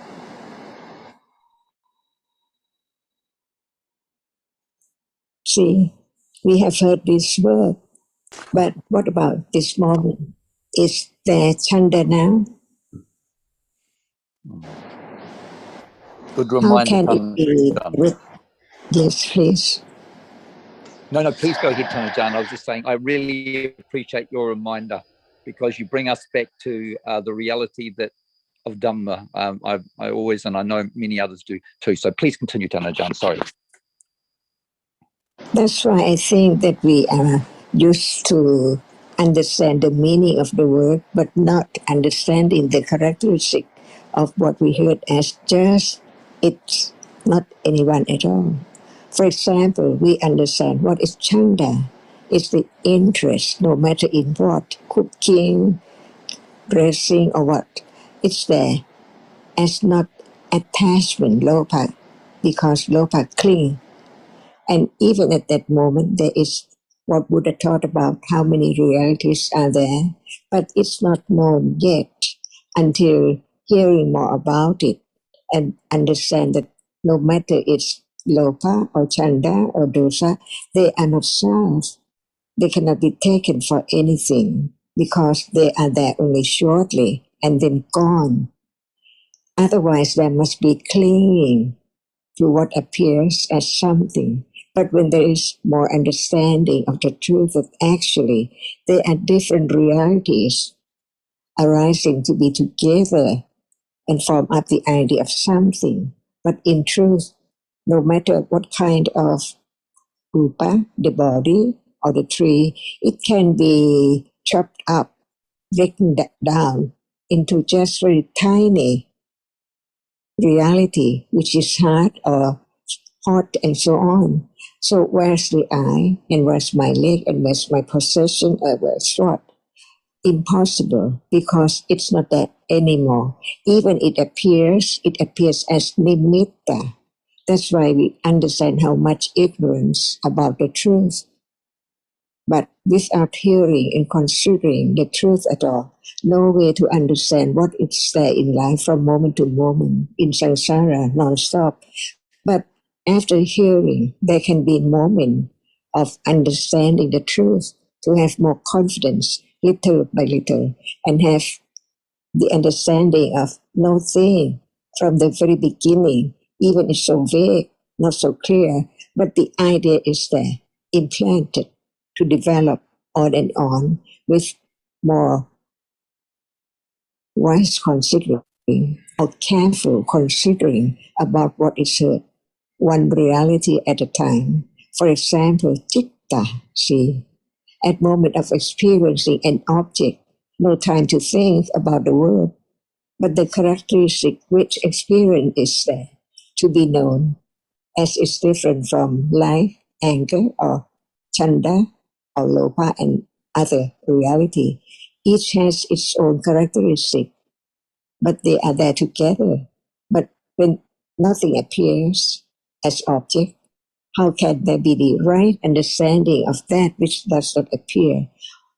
See, we have heard this word, but what about this moment? Is there chanda now? Good How reminder. can it be with, yes, please. No, please go ahead, Tanajan. I was just saying, I really appreciate your reminder because you bring us back to the reality that of Dhamma. I always, and I know many others do too. So please continue, Tanajan. Sorry. That's why I think that we are used to understand the meaning of the word, but not understanding the characteristic of what we heard as just it's not anyone at all. For example, we understand what is chanda. It's the interest, no matter in what, cooking, dressing, or what. It's there as not attachment, lopa, because lopa cling. And even at that moment, there is what Buddha taught about how many realities are there, but it's not known yet until hearing more about it and understand that no matter it's lopa or chanda or dosa, they are not self. They cannot be taken for anything because they are there only shortly and then gone. Otherwise, there must be clinging to what appears as something. But when there is more understanding of the truth that actually there are different realities arising to be together and form up the idea of something. But in truth, no matter what kind of rupa, the body or the tree, it can be chopped up, breaking down into just very tiny reality, which is hard or hot and so on. So where's the eye and where's my leg and where's my possession or where's what? Impossible, because it's not that anymore. Even it appears as nimitta. That's why we understand how much ignorance about the truth. But without hearing and considering the truth at all, no way to understand what is there in life from moment to moment, in samsara, non-stop. But after hearing, there can be a moment of understanding the truth, to have more confidence, little by little, and have the understanding of no thing from the very beginning, even it's so vague, not so clear, but the idea is there, implanted to develop on and on with more wise considering or careful considering about what is heard, one reality at a time. For example, citta, see, at moment of experiencing an object, no time to think about the word, but the characteristic which experience is there to be known as is different from like, anger, or chanda, or lopa, and other reality. Each has its own characteristic, but they are there together. But when nothing appears as object, how can there be the right understanding of that which does not appear?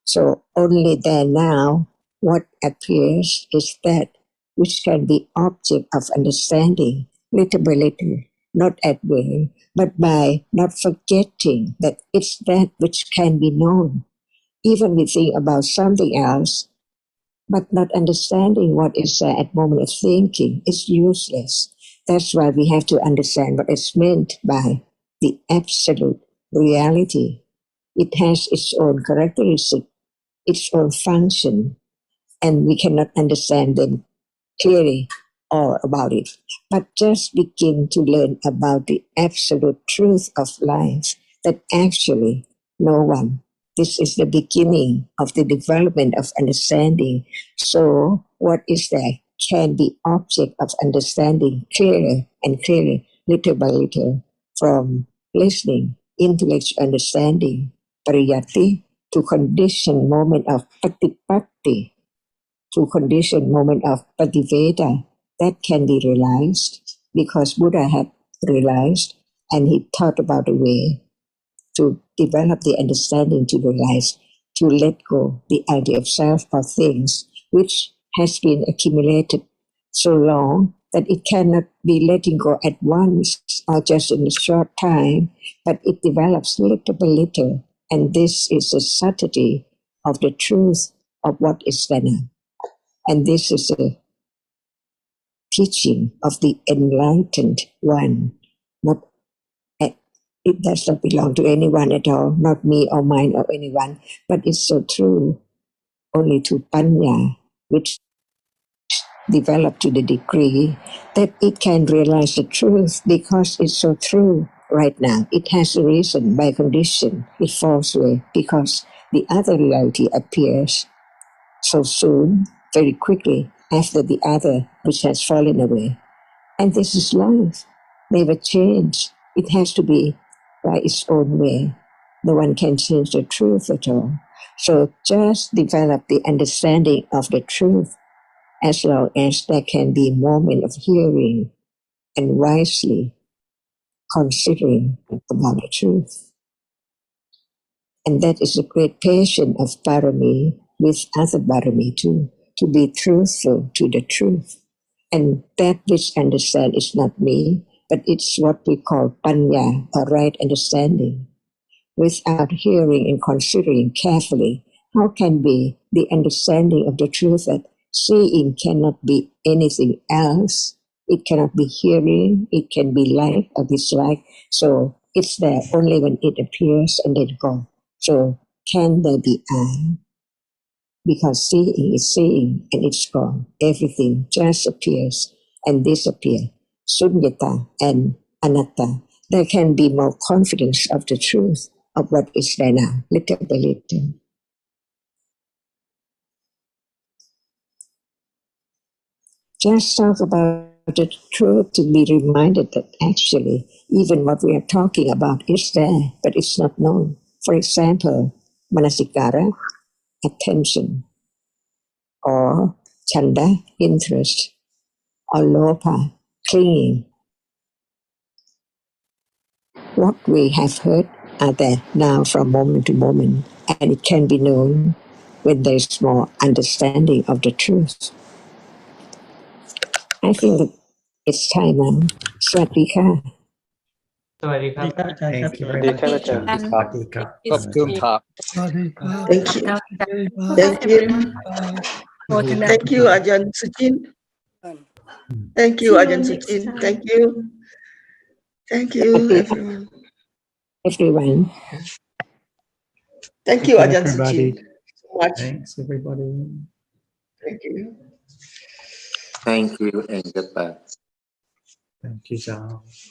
So only there now, what appears is that which can be object of understanding, little by little, not at will, but by not forgetting that it's that which can be known. Even we think about something else, but not understanding what is there at moment of thinking is useless. That's why we have to understand what is meant by the absolute reality. It has its own characteristic, its own function, and we cannot understand them clearly all about it. But just begin to learn about the absolute truth of life, that actually no one. This is the beginning of the development of understanding. So what is there can be object of understanding clearer and clearer, little by little, from listening, intellectual understanding, pariyati, to conditioned moment of patipatti, to conditioned moment of pativeda, that can be realized because Buddha had realized and he taught about the way to develop the understanding to realize, to let go the idea of self or things which has been accumulated so long that it cannot be letting go at once or just in a short time, but it develops little by little. And this is the subtlety of the truth of what is Dhamma. And this is the teaching of the enlightened one. Not, it does not belong to anyone at all, not me or mine or anyone, but it's so true only to Panya, which developed to the degree that it can realize the truth because it's so true right now. It has a reason by condition. It falls away because the other reality appears so soon, very quickly, after the other which has fallen away. And this is life, never change. It has to be by its own way. No one can change the truth at all. So just develop the understanding of the truth as long as there can be a moment of hearing and wisely considering about the truth. And that is a great patience of Parami with other Parami too, to be truthful to the truth. And that which understand is not me, but it's what we call panya, or right understanding. Without hearing and considering carefully, how can be the understanding of the truth that seeing cannot be anything else? It cannot be hearing, it can be like or dislike. So it's there only when it appears and then gone. So can there be I? Because seeing is seeing and it's gone. Everything just appears and disappears. Sunyata and anatta. There can be more confidence of the truth of what is there now, little by little. Just talk about the truth to be reminded that actually even what we are talking about is there, but it's not known. For example, manasikara, attention, or chanda, interest, or lopa, clinging. What we have heard are there now from moment to moment, and it can be known when there is more understanding of the truth. I think that it's time now. Swadika. สวัสดีครับ Thank you very Thank much, you, Ajahn. Ajahn. Swadika. Of Gumpa. Thank you. Thank you. Thank you, Ajahn Suchin. Thank you, See you Ajahn next Suchin. time. Thank you. Thank you, everyone. Everyone. Thank you, Ajahn everybody. Sachin, so much. Thanks, everybody. Thank you. Thank you and goodbye. Thank you, Charles.